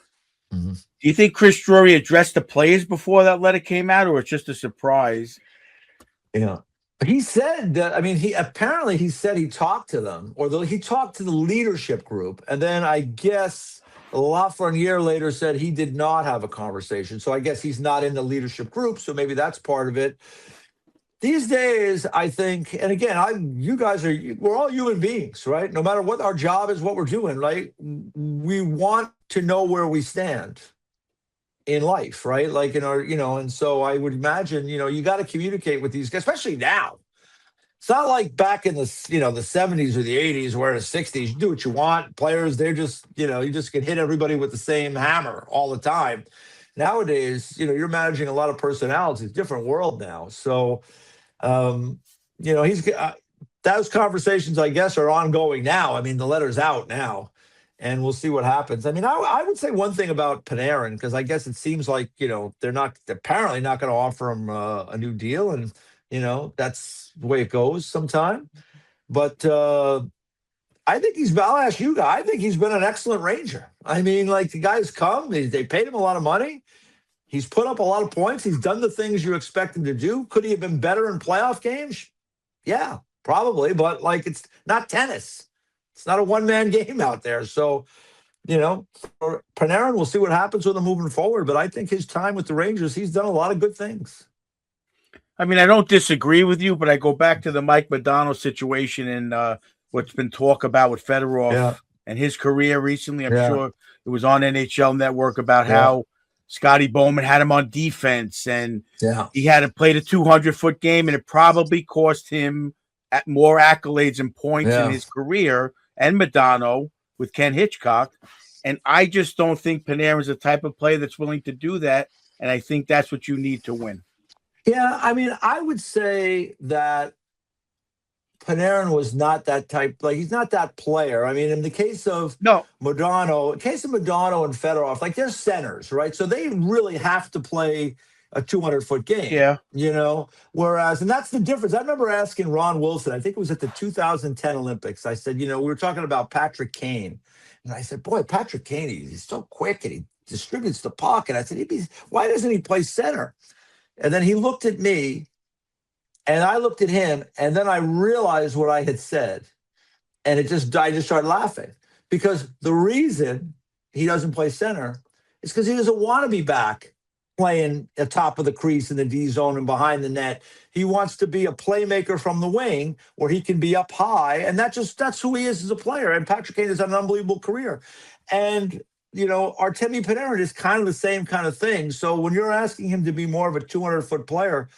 Mm-hmm. Do you think Chris Drury addressed the players before that letter came out, or it's just a surprise? Yeah. He said that, he said he talked to them, or he talked to the leadership group. And then I guess Lafreniere later said he did not have a conversation. So I guess he's not in the leadership group. So maybe that's part of it. These days, I think, and again, we're all human beings, right? No matter what our job is, what we're doing, right? We want to know where we stand in life, right? Like in our, and so I would imagine, you got to communicate with these guys, especially now. It's not like back in the 70s or the 80s, where in the 60s, you do what you want. Players, they're just, you just can hit everybody with the same hammer all the time. Nowadays, you're managing a lot of personalities. It's a different world now. So, those conversations, I guess, are ongoing now. I mean, the letter's out now, and we'll see what happens. I mean, I would say one thing about Panarin, because I guess it seems like, they're apparently not going to offer him a new deal. And, that's the way it goes sometime. But I think I'll ask you guys, I think he's been an excellent Ranger. I mean, like, the guy's come, they paid him a lot of money. He's put up a lot of points. He's done the things you expect him to do. Could he have been better in playoff games? Yeah, probably. But, it's not tennis. It's not a one-man game out there. So, for Panarin, we'll see what happens with him moving forward. But I think his time with the Rangers, he's done a lot of good things. I mean, I don't disagree with you, but I go back to the Mike Modano situation and what's been talked about with Fedorov and his career recently. I'm sure it was on NHL Network about how Scotty Bowman had him on defense, and he had to play the 200-foot game, and it probably cost him more accolades and points in his career, and Modano with Ken Hitchcock. And I just don't think Panarin is the type of player that's willing to do that, and I think that's what you need to win. Yeah, I mean, I would say that Panarin was not that type. Like, he's not that player. I mean, in the case of Modano and Fedorov, they're centers, right? So they really have to play a 200-foot game. Yeah. Whereas, and that's the difference. I remember asking Ron Wilson, I think it was at the 2010 Olympics. I said, we were talking about Patrick Kane. And I said, boy, Patrick Kane, he's so quick and he distributes the puck. And I said, why doesn't he play center? And then he looked at me, and I looked at him, and then I realized what I had said. And I just started laughing, because the reason he doesn't play center is because he doesn't want to be back playing at top of the crease in the D zone and behind the net. He wants to be a playmaker from the wing where he can be up high. And that's who he is as a player. And Patrick Kane has had an unbelievable career. And Artemi Panarin is kind of the same kind of thing. So when you're asking him to be more of a 200-foot player,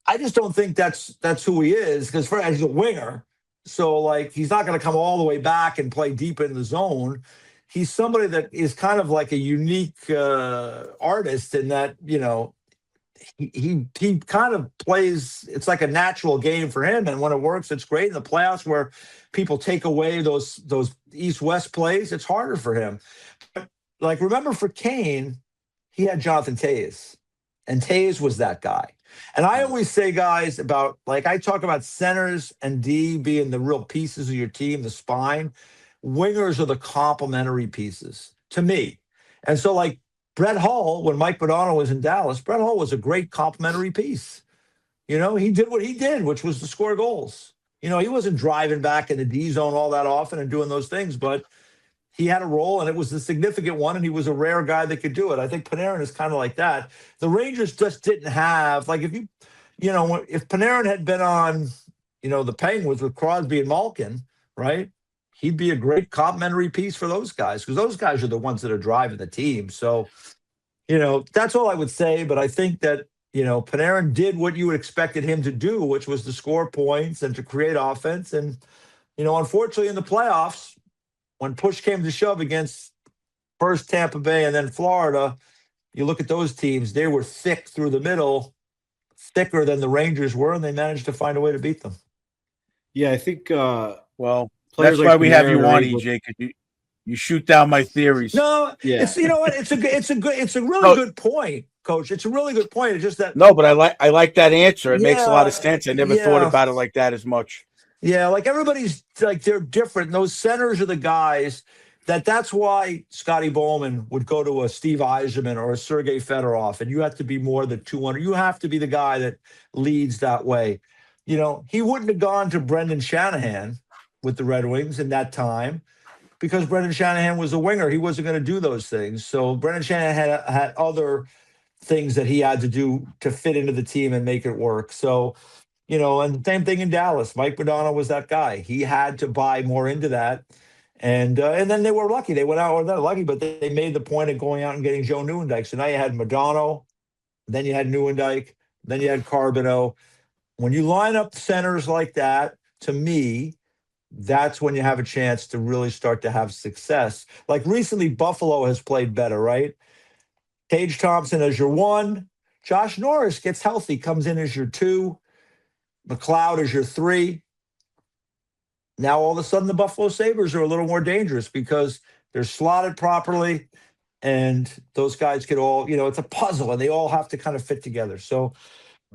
I just don't think that's who he is, because he's a winger. So, he's not going to come all the way back and play deep in the zone. He's somebody that is kind of like a unique artist in that, he kind of plays, it's like a natural game for him. And when it works, it's great. In the playoffs, where people take away those East-West plays, it's harder for him. But, remember, for Kane, he had Jonathan Toews, and Toews was that guy. And I always say, guys, about like I talk about centers and D being the real pieces of your team, the spine. Wingers are the complementary pieces to me. And so, like Brett Hull, when Mike Modano was in Dallas, Brett Hull was a great complementary piece. You know, he did what he did, which was to score goals. You know, he wasn't driving back in the D zone all that often and doing those things, but he had a role, and it was a significant one, and he was a rare guy that could do it. I think Panarin is kind of like that. The Rangers just didn't have, like, if if Panarin had been on, the Penguins with Crosby and Malkin, right, he'd be a great complementary piece for those guys, because those guys are the ones that are driving the team. So, that's all I would say. But I think that, Panarin did what you expected him to do, which was to score points and to create offense. And, unfortunately, in the playoffs, when push came to shove against first Tampa Bay and then Florida, you look at those teams, they were thick through the middle, thicker than the Rangers were, and they managed to find a way to beat them. Yeah, I think, that's why we have you on, EJ, because you shoot down my theories. No, yeah. It's a really good point, Coach. It's a really good point. It's just that but I like that answer. It makes a lot of sense. I never thought about it like that as much. Yeah, like everybody's like they're different. Those centers are the guys that's why Scotty Bowman would go to a Steve Yzerman or a Sergei Fedorov, and you have to be more than 200. You have to be the guy that leads that way. He wouldn't have gone to Brendan Shanahan with the Red Wings in that time because Brendan Shanahan was a winger. He wasn't going to do those things. So Brendan Shanahan had other things that he had to do to fit into the team and make it work. So, and the same thing in Dallas. Mike Modano was that guy. He had to buy more into that. And then they were lucky. They went out, or not lucky, but they made the point of going out and getting Joe Nieuwendyk. So now you had Modano, then you had Nieuwendyk, then you had Carbonneau. When you line up centers like that, to me, that's when you have a chance to really start to have success. Like recently, Buffalo has played better, right? Tage Thompson as your 1. Josh Norris gets healthy, comes in as your 2. McLeod is your 3. Now, all of a sudden, the Buffalo Sabres are a little more dangerous because they're slotted properly, and those guys could all, it's a puzzle, and they all have to kind of fit together. So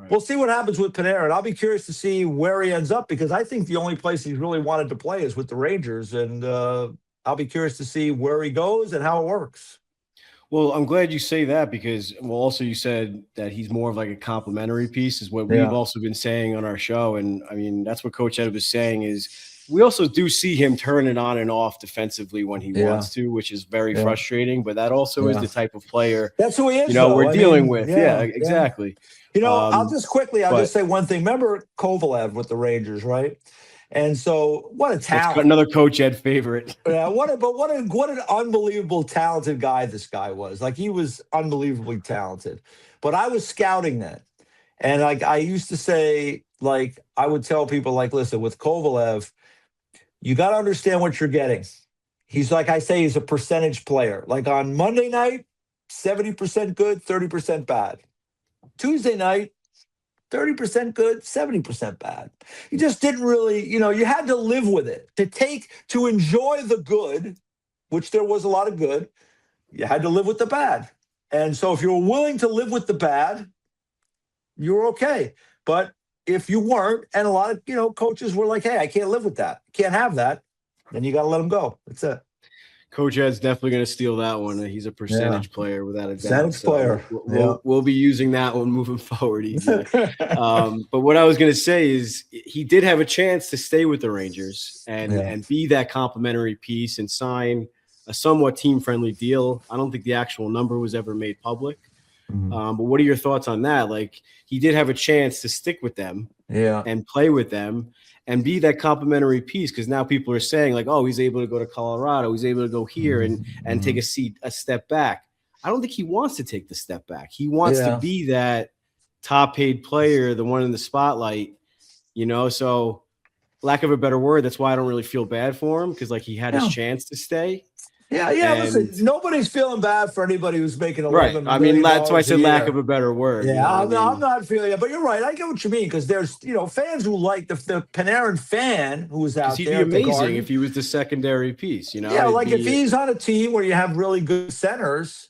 We'll see what happens with Panarin. I'll be curious to see where he ends up because I think the only place he's really wanted to play is with the Rangers, and I'll be curious to see where he goes and how it works. Well, I'm glad you say that because, also you said that he's more of like a complimentary piece is what we've also been saying on our show. And I mean, that's what Coach Ed was saying is we also do see him turn it on and off defensively when he wants to, which is very frustrating, but that also is the type of player that's who he is, we're dealing with. Yeah, exactly. I'll just say one thing. Remember Kovalev with the Rangers, right? And so, what a talent! That's another Coach Ed favorite. Yeah, what an unbelievable talented guy this guy was. Like he was unbelievably talented. But I was scouting that, and like I used to say, like I would tell people, like, listen, with Kovalev, you got to understand what you're getting. He's like I say, he's a percentage player. Like on Monday night, 70% good, 30% bad. Tuesday night, 30% good, 70% bad. You just didn't really, you had to live with it. To enjoy the good, which there was a lot of good, you had to live with the bad. And so if you were willing to live with the bad, you were okay. But if you weren't, and a lot of, coaches were like, hey, I can't live with that. Can't have that. Then you got to let them go. That's it. Coach Ed's definitely going to steal that one. He's a percentage player without a doubt. Percentage player. We'll be using that one moving forward. But what I was going to say is he did have a chance to stay with the Rangers and be that complimentary piece and sign a somewhat team-friendly deal. I don't think the actual number was ever made public. But what are your thoughts on that? Like he did have a chance to stick with them and play with them and be that complimentary piece because now people are saying like, oh, he's able to go to Colorado. He's able to go here and take a step back. I don't think he wants to take the step back. He wants to be that top paid player, the one in the spotlight, so lack of a better word. That's why I don't really feel bad for him because like he had his chance to stay. Listen, nobody's feeling bad for anybody who's making $11 I mean, that's why I said lack of a better word. Yeah, I'm not feeling it, but you're right. I get what you mean because there's, fans who like the Panarin fan who was out there. He'd be amazing if he was the secondary piece, Yeah, like if he's on a team where you have really good centers,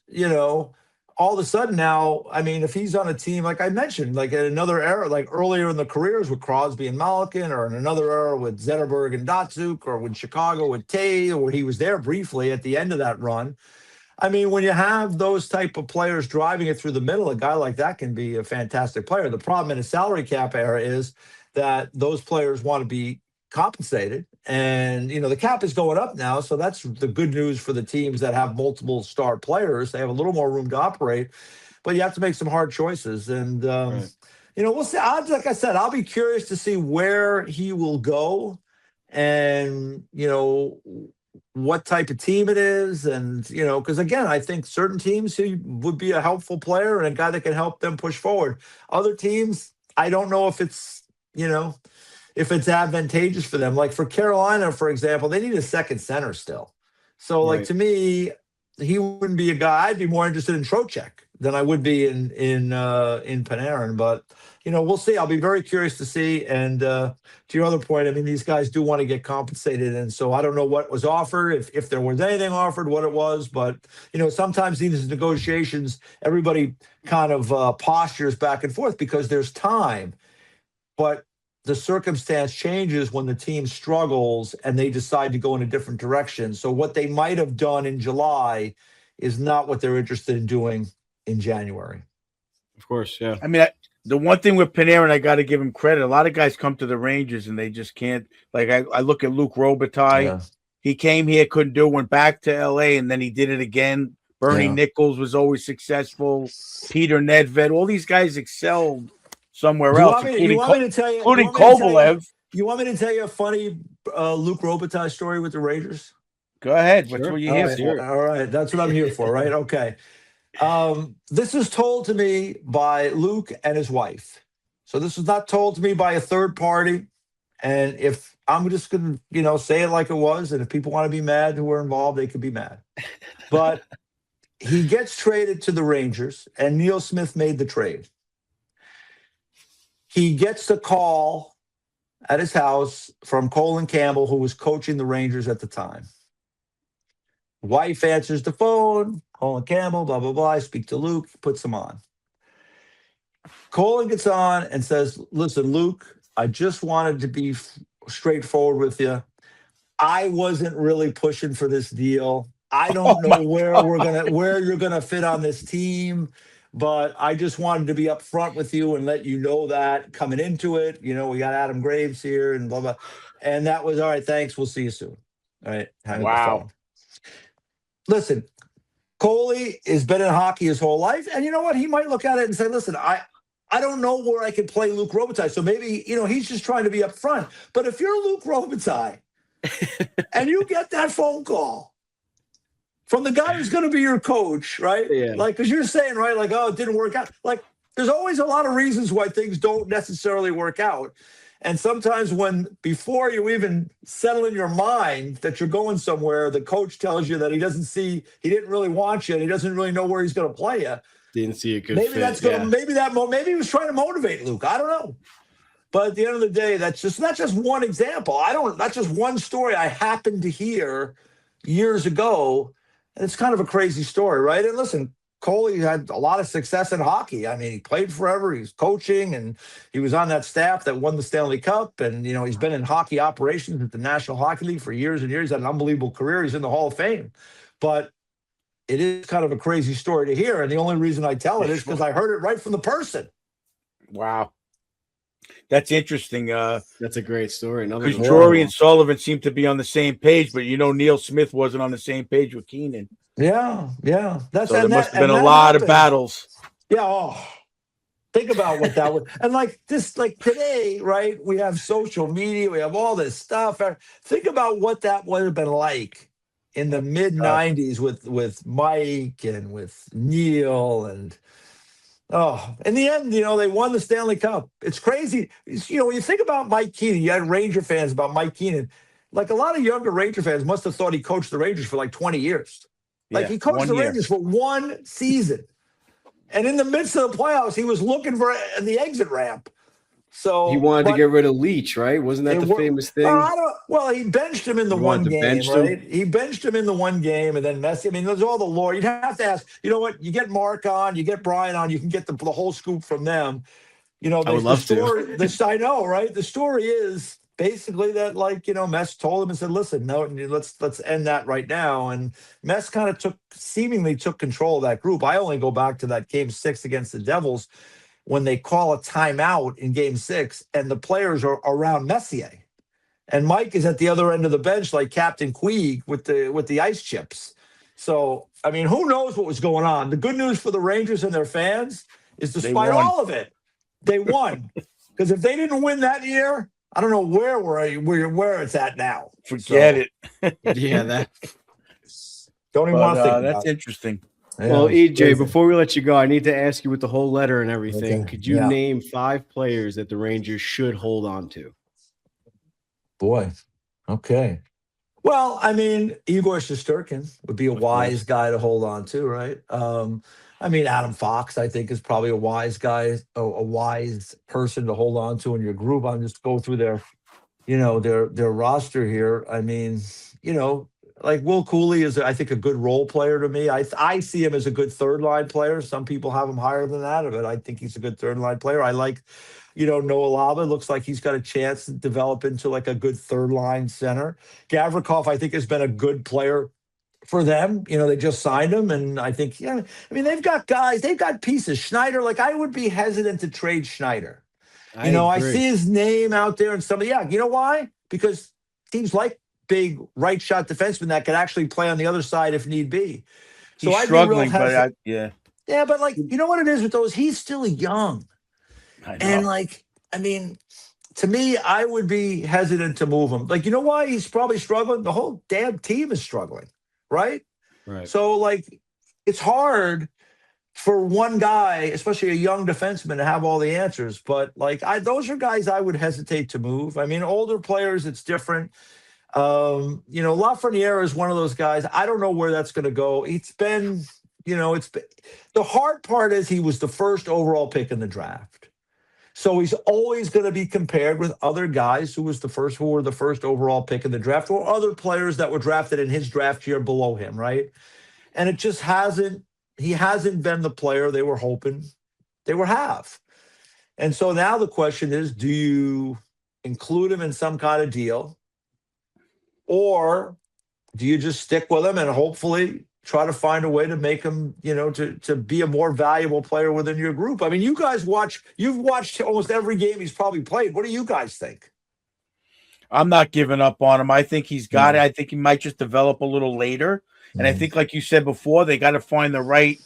all of a sudden now, I mean, if he's on a team, like I mentioned, like in another era, like earlier in the careers with Crosby and Malkin, or in another era with Zetterberg and Datsuk, or with Chicago with Tay, or he was there briefly at the end of that run. I mean, when you have those type of players driving it through the middle, a guy like that can be a fantastic player. The problem in a salary cap era is that those players want to be compensated. And, the cap is going up now. So that's the good news for the teams that have multiple star players. They have a little more room to operate, but you have to make some hard choices. And, Right. We'll see. Like I said, I'll be curious to see where he will go and, what type of team it is. And, because again, I think certain teams he would be a helpful player and a guy that can help them push forward. Other teams, I don't know if it's, if it's advantageous for them. Like for Carolina, for example, they need a second center still. So like Right. to me, he wouldn't be a guy. I'd be more interested in Trocheck than I would be in Panarin. But we'll see. I'll be very curious to see. And to your other point, I mean, these guys do want to get compensated, and so I don't know what was offered, if there was anything offered, what it was. But sometimes these negotiations, everybody kind of postures back and forth because there's time, but the circumstance changes when the team struggles and they decide to go in a different direction. So what they might have done in July is not what they're interested in doing in January. Of course, yeah. I mean, the one thing with Panarin, I got to give him credit. A lot of guys come to the Rangers and they just can't. Like I look at Luke Robitaille. Yeah. He came here, couldn't do it, went back to L.A., and then he did it again. Bernie Nichols was always succlusive. Peter Nedved. All these guys excelled somewhere else, including Kovalev. You want me to tell you a funny Luke Robitaille story with the Rangers? Go ahead. What's what you're here for? All right. That's what I'm here for, right? Okay. This was told to me by Luke and his wife. So this was not told to me by a third party. And if I'm just going to, say it like it was, and if people want to be mad who were involved, they could be mad. But he gets traded to the Rangers, and Neil Smith made the trade. He gets the call at his house from Colin Campbell, who was coaching the Rangers at the time. Wife answers the phone. Colin Campbell, blah, blah, blah. I speak to Luke, puts him on. Colin gets on and says, listen, Luke, I just wanted to be straightforward with you. I wasn't really pushing for this deal. I don't know where you're gonna fit on this team, but I just wanted to be upfront with you and let you know that coming into it. We got Adam Graves here and blah blah. And that was all right. Thanks. We'll see you soon. All right. Wow. Listen, Coley has been in hockey his whole life, and you know what? He might look at it and say, "Listen, I don't know where I can play Luke Robitaille, so maybe he's just trying to be upfront." But if you're Luke Robitaille and you get that phone call from the guy who's going to be your coach, right? Yeah. Like, because you're saying, right, like, oh, it didn't work out. Like, there's always a lot of reasons why things don't necessarily work out. And sometimes before you even settle in your mind that you're going somewhere, the coach tells you that he didn't really want you and he doesn't really know where he's going to play you. Didn't see a good maybe fit. Maybe he was trying to motivate Luke. I don't know. But at the end of the day, that's just one example. That's just one story I happened to hear years ago. And it's kind of a crazy story, right? And listen, Coley had a lot of success in hockey. I mean, he played forever. He's coaching, and he was on that staff that won the Stanley Cup. And, he's been in hockey operations at the National Hockey League for years and years. He's had an unbelievable career. He's in the Hall of Fame. But it is kind of a crazy story to hear. And the only reason I tell it is because I heard it right from the person. Wow. That's interesting. That's a great story. Because Drury and Sullivan seem to be on the same page, but Neil Smith wasn't on the same page with Keenan. Yeah. There must have been a lot of battles. Yeah. Think about what that was. And like today, right? We have social media. We have all this stuff. Think about what that would have been like in the mid 90s with Mike and with Neil and. Oh, in the end, they won the Stanley Cup. It's crazy. When you think about Mike Keenan, you had Ranger fans about Mike Keenan. Like a lot of younger Ranger fans must have thought he coached the Rangers for like 20 years. Like he coached the Rangers for one season. And in the midst of the playoffs, he was looking for the exit ramp. So he wanted to get rid of Leach, right? Wasn't that the famous thing? He benched him in the one game, right? He benched him in the one game, and then Messi. I mean, there's all the lore. You'd have to ask. You know what? You get Mark on, you get Brian on, you can get the whole scoop from them. You know, I would love to. I know, right? The story is basically that, like, you know, Mess told him and said, "Listen, no, let's end that right now." And Mess kind of seemingly took control of that group. I only go back to that game 6 against the Devils when they call a timeout in game 6, and the players are around Messier, and Mike is at the other end of the bench like Captain Queeg with the ice chips. So, I mean, who knows what was going on? The good news for the Rangers and their fans is, despite all of it, they won. Because if they didn't win that year, I don't know where it's at now. Forget it. Yeah, don't even want to think. That's interesting. Yeah, well, EJ, before we let you go, I need to ask you with the whole letter and everything. Okay. Could you name 5 players that the Rangers should hold on to? Boy, okay. Well, I mean, Igor Shesterkin would be a wise guy to hold on to, right? I mean, Adam Fox, I think, is probably a wise guy, a wise person to hold on to in your group. I'm just go through their roster here. I mean, you know, like Will Cooley is, I think, a good role player to me. I see him as a good third-line player. Some people have him higher than that, but I think he's a good third-line player. I like, you know, Noah Laba. Looks like he's got a chance to develop into like a good third-line center. Gavrikov, I think, has been a good player for them. You know, they just signed him, and I think, I mean, they've got guys, they've got pieces. Schneider, like, I would be hesitant to trade Schneider. I see his name out there and somebody, you know why? Because teams like big right shot defenseman that could actually play on the other side if need be. So he's struggling, but but like, you know what it is with those? He's still young. And like, I mean, to me, I would be hesitant to move him. Like, you know why he's probably struggling? The whole damn team is struggling, right? Right. So like, it's hard for one guy, especially a young defenseman, to have all the answers. But like, those are guys I would hesitate to move. I mean, older players, it's different. You know, Lafreniere is one of those guys. I don't know where that's going to go. It's been, the hard part is he was the first overall pick in the draft. So he's always going to be compared with other guys who were the first overall pick in the draft, or other players that were drafted in his draft year below him, right? And it just he hasn't been the player they were hoping they would have. And so now the question is, do you include him in some kind of deal? Or do you just stick with him and hopefully try to find a way to make him, to be a more valuable player within your group? I mean, you've watched almost every game he's probably played. What do you guys think? I'm not giving up on him. I think he's got it. I think he might just develop a little later. And I think, like you said before, they got to find the right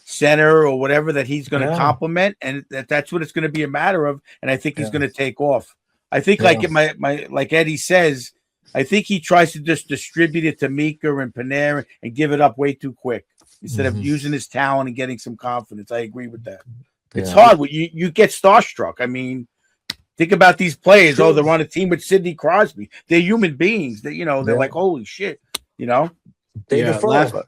center or whatever that he's going to complement. And that's what it's going to be a matter of. And I think he's going to take off. I think like Eddie says, I think he tries to just distribute it to Mika and Panarin and give it up way too quick instead of using his talent and getting some confidence. I agree with that. It's hard. You get starstruck. I mean, think about these players. Oh, they're on a team with Sidney Crosby. They're human beings. They're like, holy shit, They defer.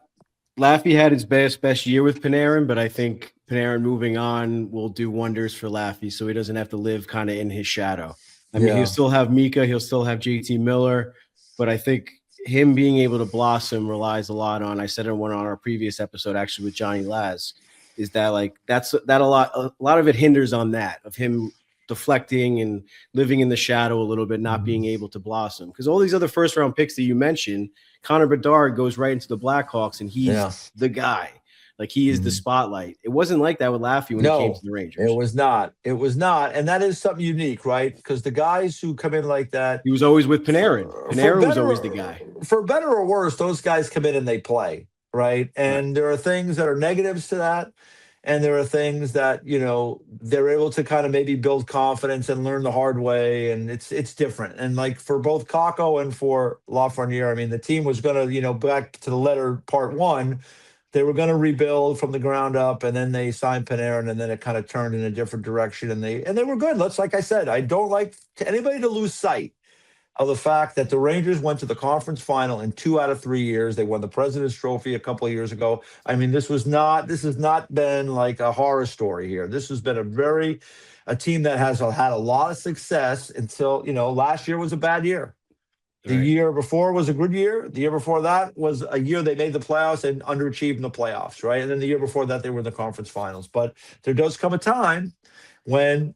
Laffy had his best year with Panarin, but I think Panarin moving on will do wonders for Laffy, so he doesn't have to live kind of in his shadow. I mean, he'll still have Mika, he'll still have JT Miller, but I think him being able to blossom relies a lot on, I said it on our previous episode, actually with Johnny Laz, is that like a lot of it hinders on that, of him deflecting and living in the shadow a little bit, not being able to blossom. Because all these other first round picks that you mentioned, Connor Bedard goes right into the Blackhawks and he's the guy. Like, he is the spotlight. It wasn't like that with Laffy when he came to the Rangers. It was not. And that is something unique, right? Because the guys who come in like that. He was always with Panarin. Panarin was always the guy. For better or worse, those guys come in and they play, right? And there are things that are negatives to that. And there are things that, they're able to kind of maybe build confidence and learn the hard way. And it's different. And like for both Kakko and for Lafreniere, I mean, the team was going to, back to the letter part 1, they were going to rebuild from the ground up, and then they signed Panarin, and then it kind of turned in a different direction. And they were good. Like I said, I don't like anybody to lose sight of the fact that the Rangers went to the conference final in 2 out of 3 years. They won the President's Trophy a couple of years ago. I mean, this has not been like a horror story here. This has been a very a team that has had a lot of success until, last year was a bad year. The year before was a good year. The year before that was a year they made the playoffs and underachieved in the playoffs, right? And then the year before that, they were in the conference finals. But there does come a time when,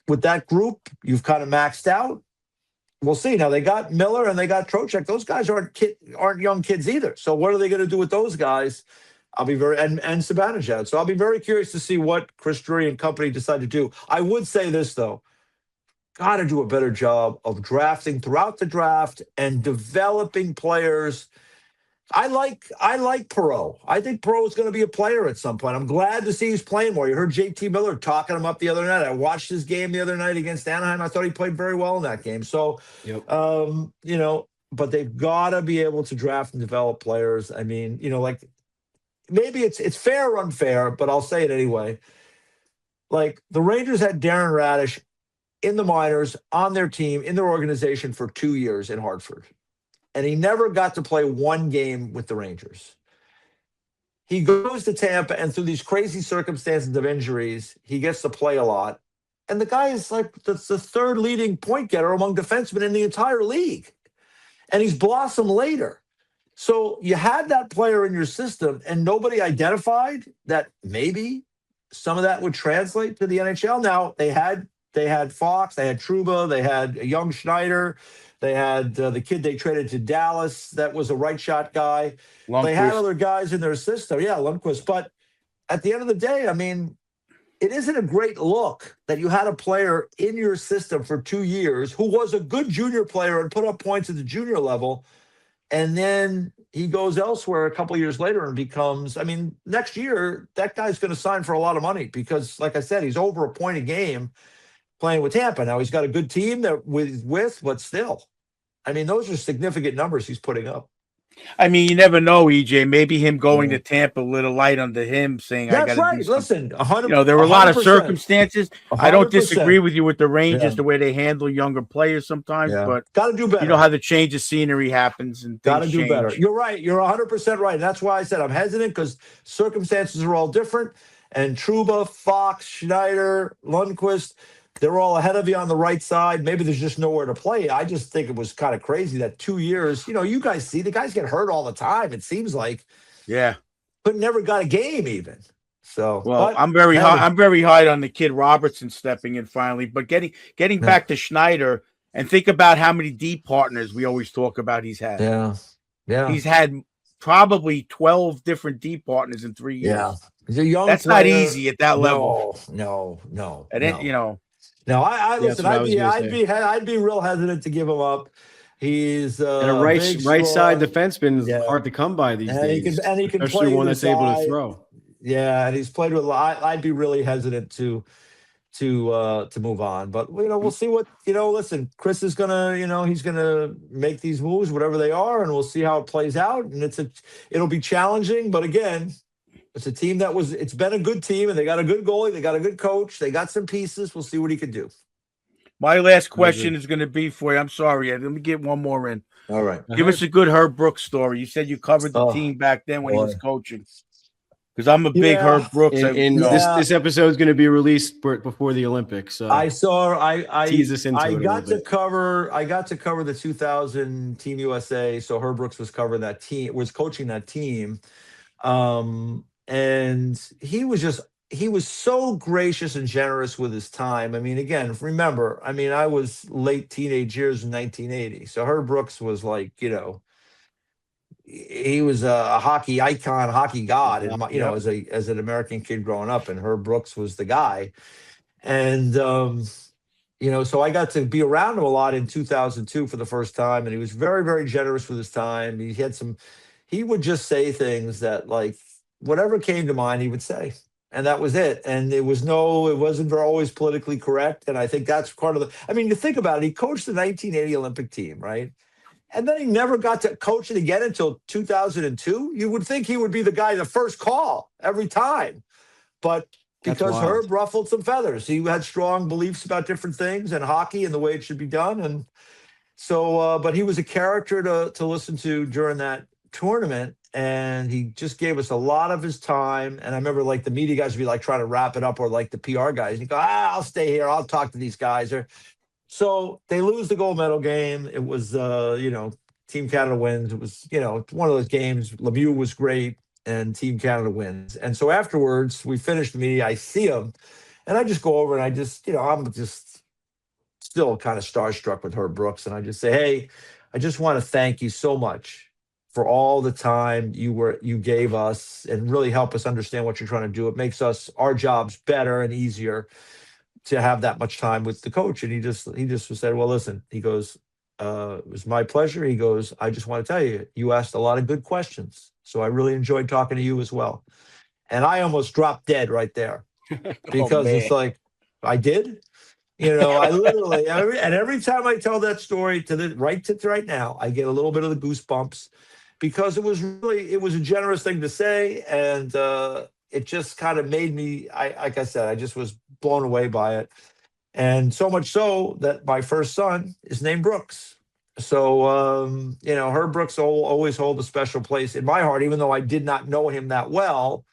with that group, you've kind of maxed out. We'll see. Now, they got Miller and they got Trocheck. Those guys aren't young kids either. So what are they going to do with those guys? I'll be and Sabanajad. So I'll be very curious to see what Chris Drury and company decide to do. I would say this, though. Got to do a better job of drafting throughout the draft and developing players. I like Perot. I think Perot is going to be a player at some point. I'm glad to see he's playing more. You heard JT Miller talking him up the other night. I watched his game the other night against Anaheim. I thought he played very well in that game. So, but they've got to be able to draft and develop players. I mean, like maybe it's fair or unfair, but I'll say it anyway. Like the Rangers had Darren Radish in the minors, on their team, in their organization for 2 years in Hartford. And he never got to play one game with the Rangers. He goes to Tampa, and through these crazy circumstances of injuries, he gets to play a lot. And the guy is like the third leading point getter among defensemen in the entire league. And he's blossomed later. So you had that player in your system, and nobody identified that maybe some of that would translate to the NHL. Now, they had Fox, they had Trouba, they had a young Schneider, they had the kid they traded to Dallas that was a right shot guy. Lundqvist. They had other guys in their system. Yeah, Lundqvist. But at the end of the day, I mean, it isn't a great look that you had a player in your system for 2 years who was a good junior player and put up points at the junior level, and then he goes elsewhere a couple of years later and becomes, I mean, next year, that guy's going to sign for a lot of money because, like I said, he's over a point a game playing with Tampa. Now, he's got a good team that with, but still. I mean, those are significant numbers he's putting up. I mean, you never know, EJ. Maybe him going to Tampa a little light under him, saying, "That's I got to right." Listen, 100. There were a lot of circumstances. 100%. I don't disagree with you with the Rangers, the way they handle younger players sometimes, but got to do better. You know how the change of scenery happens and got to do better. You're right. You're 100% right. And that's why I said I'm hesitant because circumstances are all different. And Trouba, Fox, Schneider, Lundqvist, they're all ahead of you on the right side. Maybe there's just nowhere to play. I just think it was kind of crazy that 2 years, you guys see the guys get hurt all the time. It seems like, but never got a game even. So, well, I'm very high on the kid Robertson stepping in finally, but getting back to Schneider and think about how many D partners we always talk about he's had. Yeah. He's had probably 12 different D partners in 3 years. Yeah. He's a young That's player. Not easy at that level. No. And then, No, I listen. I'd be real hesitant to give him up. He's and a right side defenseman is hard to come by these days. He can especially play one that's able to throw. Yeah, and he's played with. I'd be really hesitant to move on. But we'll see what Listen, Chris is gonna he's gonna make these moves, whatever they are, and we'll see how it plays out. And it'll be challenging, but again. It's a team it's been a good team, and they got a good goalie, they got a good coach, they got some pieces. We'll see what he can do. My last question is going to be for you. I'm sorry, Ed. Let me get one more in. All right. Give us a good Herb Brooks story. You said you covered the team back then when he was coaching. Because I'm a big Herb Brooks. This episode is going to be released before the Olympics. So I tease us into it. I got to cover the 2000 Team USA. So Herb Brooks was covering that team, was coaching that team. And he was so gracious and generous with his time. I mean, again, remember, I was late teenage years in 1980. So Herb Brooks was like, he was a hockey icon, hockey god, and as an American kid growing up, and Herb Brooks was the guy. And so I got to be around him a lot in 2002 for the first time, and he was very, very generous with his time. He would just say things that, like, whatever came to mind, he would say, and that was it. And it wasn't always politically correct. And I think that's part of you think about it. He coached the 1980 Olympic team, right? And then he never got to coach it again until 2002. You would think he would be the guy, the first call every time, but because Herb ruffled some feathers, he had strong beliefs about different things and hockey and the way it should be done. And so, but he was a character to listen to during that tournament. and he just gave us a lot of his time. And I remember like the media guys would be like trying to wrap it up, or like the PR guys. And he'd go, I'll stay here. I'll talk to these guys. So they lose the gold medal game. It was, Team Canada wins. It was, one of those games. Lemieux was great, and Team Canada wins. And so afterwards, we finished the meeting. I see him, and I just go over and I just, I'm just still kind of starstruck with Herb Brooks. And I just say, hey, I just want to thank you so much for all the time you gave us and really help us understand what you're trying to do. It makes our jobs better and easier to have that much time with the coach. And he just said, well, listen, he goes, it was my pleasure. He goes, I just want to tell you, you asked a lot of good questions. So I really enjoyed talking to you as well. And I almost dropped dead right there because it's like, I did. I literally, every time I tell that story right now, I get a little bit of the goosebumps, because it was a generous thing to say. And it just kind of made me, like I said, I just was blown away by it. And so much so that my first son is named Brooks. So, Herb Brooks will always hold a special place in my heart, even though I did not know him that well.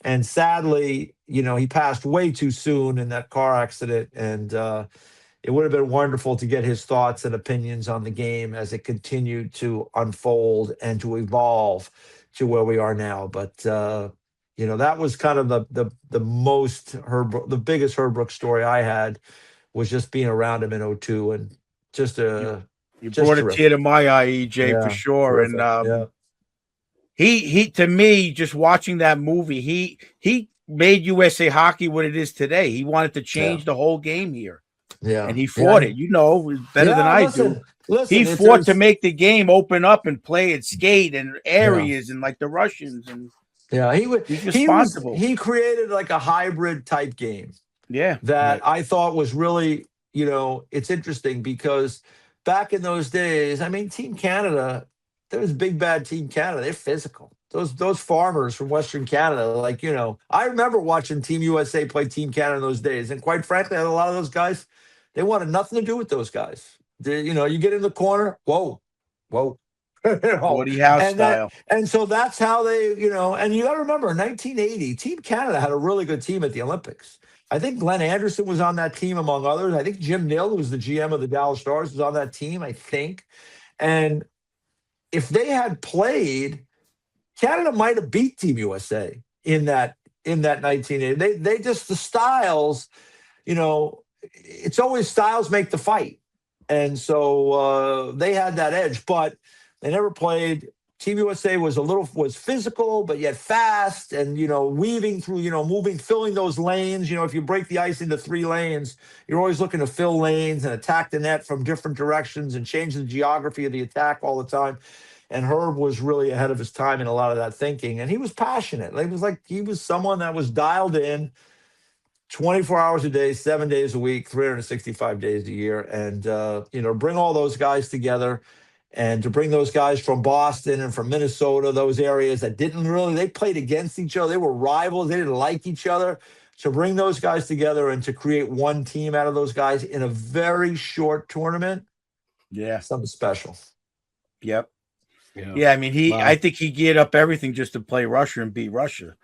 And sadly, he passed way too soon in that car accident. And it would have been wonderful to get his thoughts and opinions on the game as it continued to unfold and to evolve to where we are now. But, that was kind of the biggest Herb Brooks story I had, was just being around him in 2002. And just you brought a tear to my eye, EJ, for sure. Terrific. And he to me, just watching that movie, he made USA Hockey what it is today. He wanted to change the whole game here. Yeah. And he fought it, better than I do. He fought to make the game open up and play and skate and areas and like the Russians. And he's responsible. He created like a hybrid type game. Yeah. That I thought was really, it's interesting, because back in those days, I mean, Team Canada, there was big bad Team Canada. They're physical. Those farmers from Western Canada, I remember watching Team USA play Team Canada in those days. And quite frankly, a lot of those guys, they wanted nothing to do with those guys. You get in the corner, whoa. Woody House style. And so that's how they, and you got to remember, in 1980, Team Canada had a really good team at the Olympics. I think Glenn Anderson was on that team, among others. I think Jim Nill, who was the GM of the Dallas Stars, was on that team, I think. And if they had played, Canada might have beat Team USA in that 1980. They just, the styles, it's always styles make the fight. And so they had that edge, but they never played. Team USA was physical, but yet fast, and weaving through, moving, filling those lanes. If you break the ice into 3 lanes, you're always looking to fill lanes and attack the net from different directions and change the geography of the attack all the time. And Herb was really ahead of his time in a lot of that thinking, and he was passionate. He was someone that was dialed in 24 hours a day, 7 days a week, 365 days a year, and bring all those guys together. And to bring those guys from Boston and from Minnesota, those areas that they played against each other. They were rivals. They didn't like each other. To bring those guys together and to create one team out of those guys in a very short tournament. Yeah. Something special. Yep. Yeah. I mean, I think he geared up everything just to play Russia and beat Russia.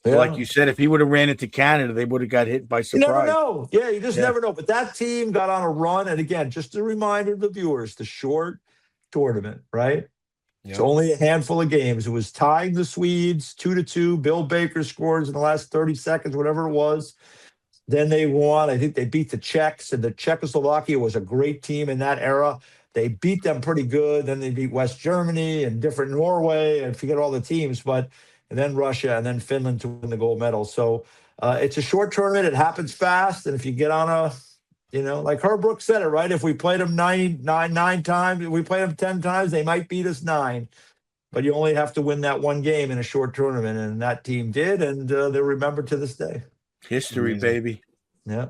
Yeah. Like you said, if he would have ran into Canada, they would have got hit by surprise. You never know. Yeah, you just never know. But that team got on a run. And again, just a reminder to the viewers, the short tournament, right? Yep. It's only a handful of games. It was tying the Swedes 2-2. Bill Baker scores in the last 30 seconds, whatever it was. Then they won. I think they beat the Czechs, and the Czechoslovakia was a great team in that era. They beat them pretty good. Then they beat West Germany and different Norway, and forget all the teams, and then Russia, and then Finland to win the gold medal. So it's a short tournament. It happens fast. And if you get on like Herb Brooks said it, right? If we played them nine times, if we played them 10 times, they might beat us 9. But you only have to win that one game in a short tournament, and that team did, and they're remembered to this day. History, baby. Yeah.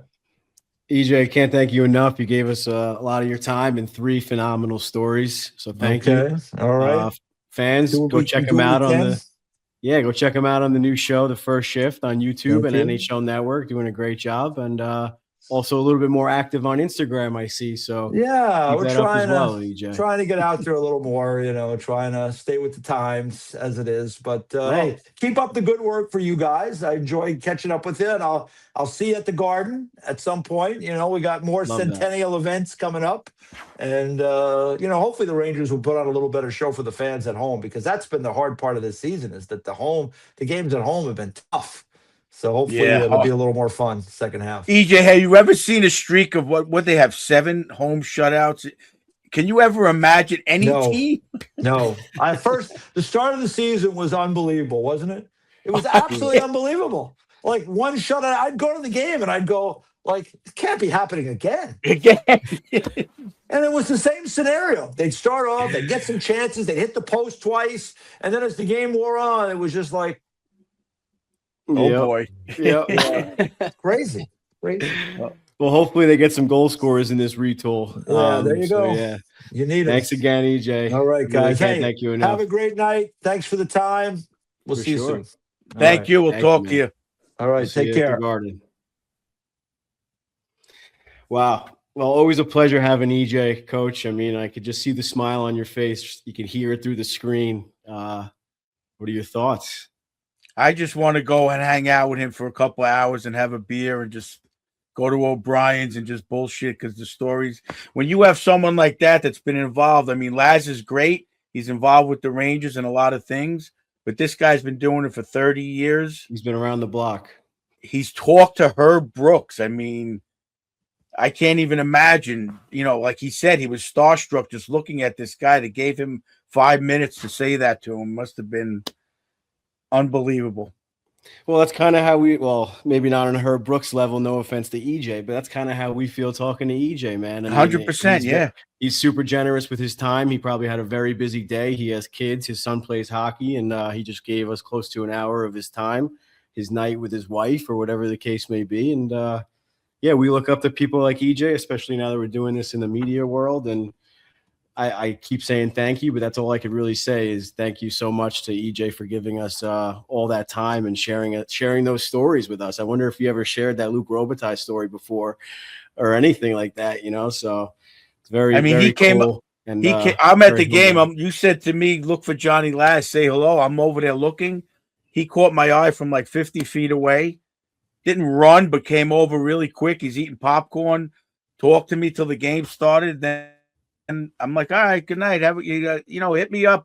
EJ, can't thank you enough. You gave us a lot of your time and 3 phenomenal stories. So thank you. All right. Fans, go check them out go check them out on the new show, The First Shift, on YouTube and NHL Network. Doing a great job. And also a little bit more active on Instagram, I see. So yeah, we're trying to get out there a little more, trying to stay with the times as it is. But hey, keep up the good work for you guys. I enjoyed catching up with you, and I'll see you at the Garden at some point. We got more Centennial events coming up, and hopefully the Rangers will put on a little better show for the fans at home, because that's been the hard part of this season, is that the games at home have been tough. So hopefully it'll be a little more fun second half. EJ, have you ever seen a streak of what they have, 7 home shutouts? Can you ever imagine any team? No. The start of the season was unbelievable, wasn't it? It was absolutely unbelievable. Like, one shutout, I'd go to the game and I'd go, like, it can't be happening again. And it was the same scenario. They'd start off, they'd get some chances, they'd hit the post twice, and then as the game wore on, it was just like, boy. Yeah. Crazy. Well, hopefully they get some goal scorers in this retool. Yeah, there you go. Yeah. You need it. Thanks again, EJ. All right, guys. Really thank you enough. Have a great night. Thanks for the time. We'll see you soon. Thank you. We'll talk to you. All right. Take care. Wow. Well, always a pleasure having EJ, Coach. I mean, I could just see the smile on your face. You can hear it through the screen. What are your thoughts? I just want to go and hang out with him for a couple of hours and have a beer and just go to O'Brien's and just bullshit, because the stories, when you have someone like that that's been involved, I mean, Laz is great. He's involved with the Rangers and a lot of things, but this guy's been doing it for 30 years. He's been around the block. He's talked to Herb Brooks. I mean, I can't even imagine, like he said, he was starstruck just looking at this guy that gave him 5 minutes to say that to him. Must have been unbelievable. Well, that's kind of how maybe not on Herb Brooks level, no offense to EJ, but that's kind of how we feel talking to EJ, man. 100%, yeah. He's super generous with his time. He probably had a very busy day. He has kids. His son plays hockey, and he just gave us close to an hour of his time, his night with his wife, or whatever the case may be. And, we look up to people like EJ, especially now that we're doing this in the media world. And I keep saying thank you, but that's all I could really say is thank you so much to EJ for giving us all that time and sharing those stories with us. I wonder if you ever shared that Luc Robitaille story before or anything like that, So it's very, he came cool. And I'm at the game. You said to me, look for Johnny Laz, say hello. I'm over there looking. He caught my eye from like 50 feet away. Didn't run, but came over really quick. He's eating popcorn, talked to me till the game started. Then I'm like, all right, good night. Hit me up.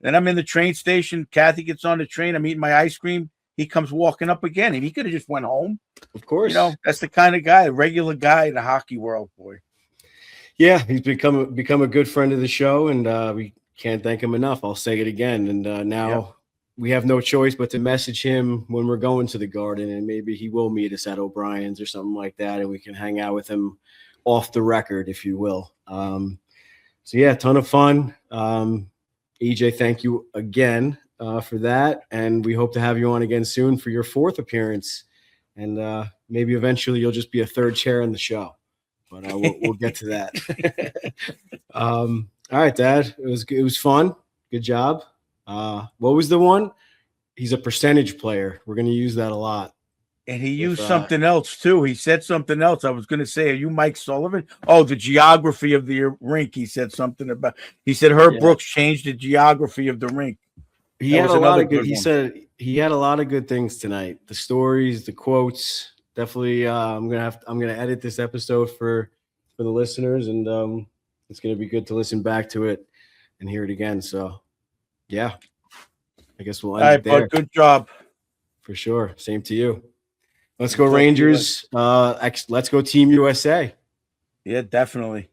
Then I'm in the train station. Kathy gets on the train. I'm eating my ice cream. He comes walking up again, and he could have just went home. Of course. That's the kind of guy, a regular guy in the hockey world, boy. Yeah, he's become a good friend of the show, and we can't thank him enough. I'll say it again. And now we have no choice but to message him when we're going to the Garden, and maybe he will meet us at O'Brien's or something like that, and we can hang out with him off the record, if you will. Ton of fun. EJ, thank you again for that, and we hope to have you on again soon for your 4th appearance, and maybe eventually you'll just be a 3rd chair in the show, but we'll get to that. All right, Dad, it was fun. Good job. What was the one? He's a percentage player. We're going to use that a lot. And he used something else, too. He said something else. I was going to say, are you Mike Sullivan? Oh, the geography of the rink. He said something about. He said Herb Brooks changed the geography of the rink. He had a lot of good. He said he had a lot of good things tonight. The stories, the quotes. Definitely, I'm gonna edit this episode for the listeners, and it's gonna be good to listen back to it and hear it again. So, yeah, I guess we'll end it there. Bud, good job. For sure. Same to you. Let's go Rangers. Let's go Team USA. Yeah, definitely.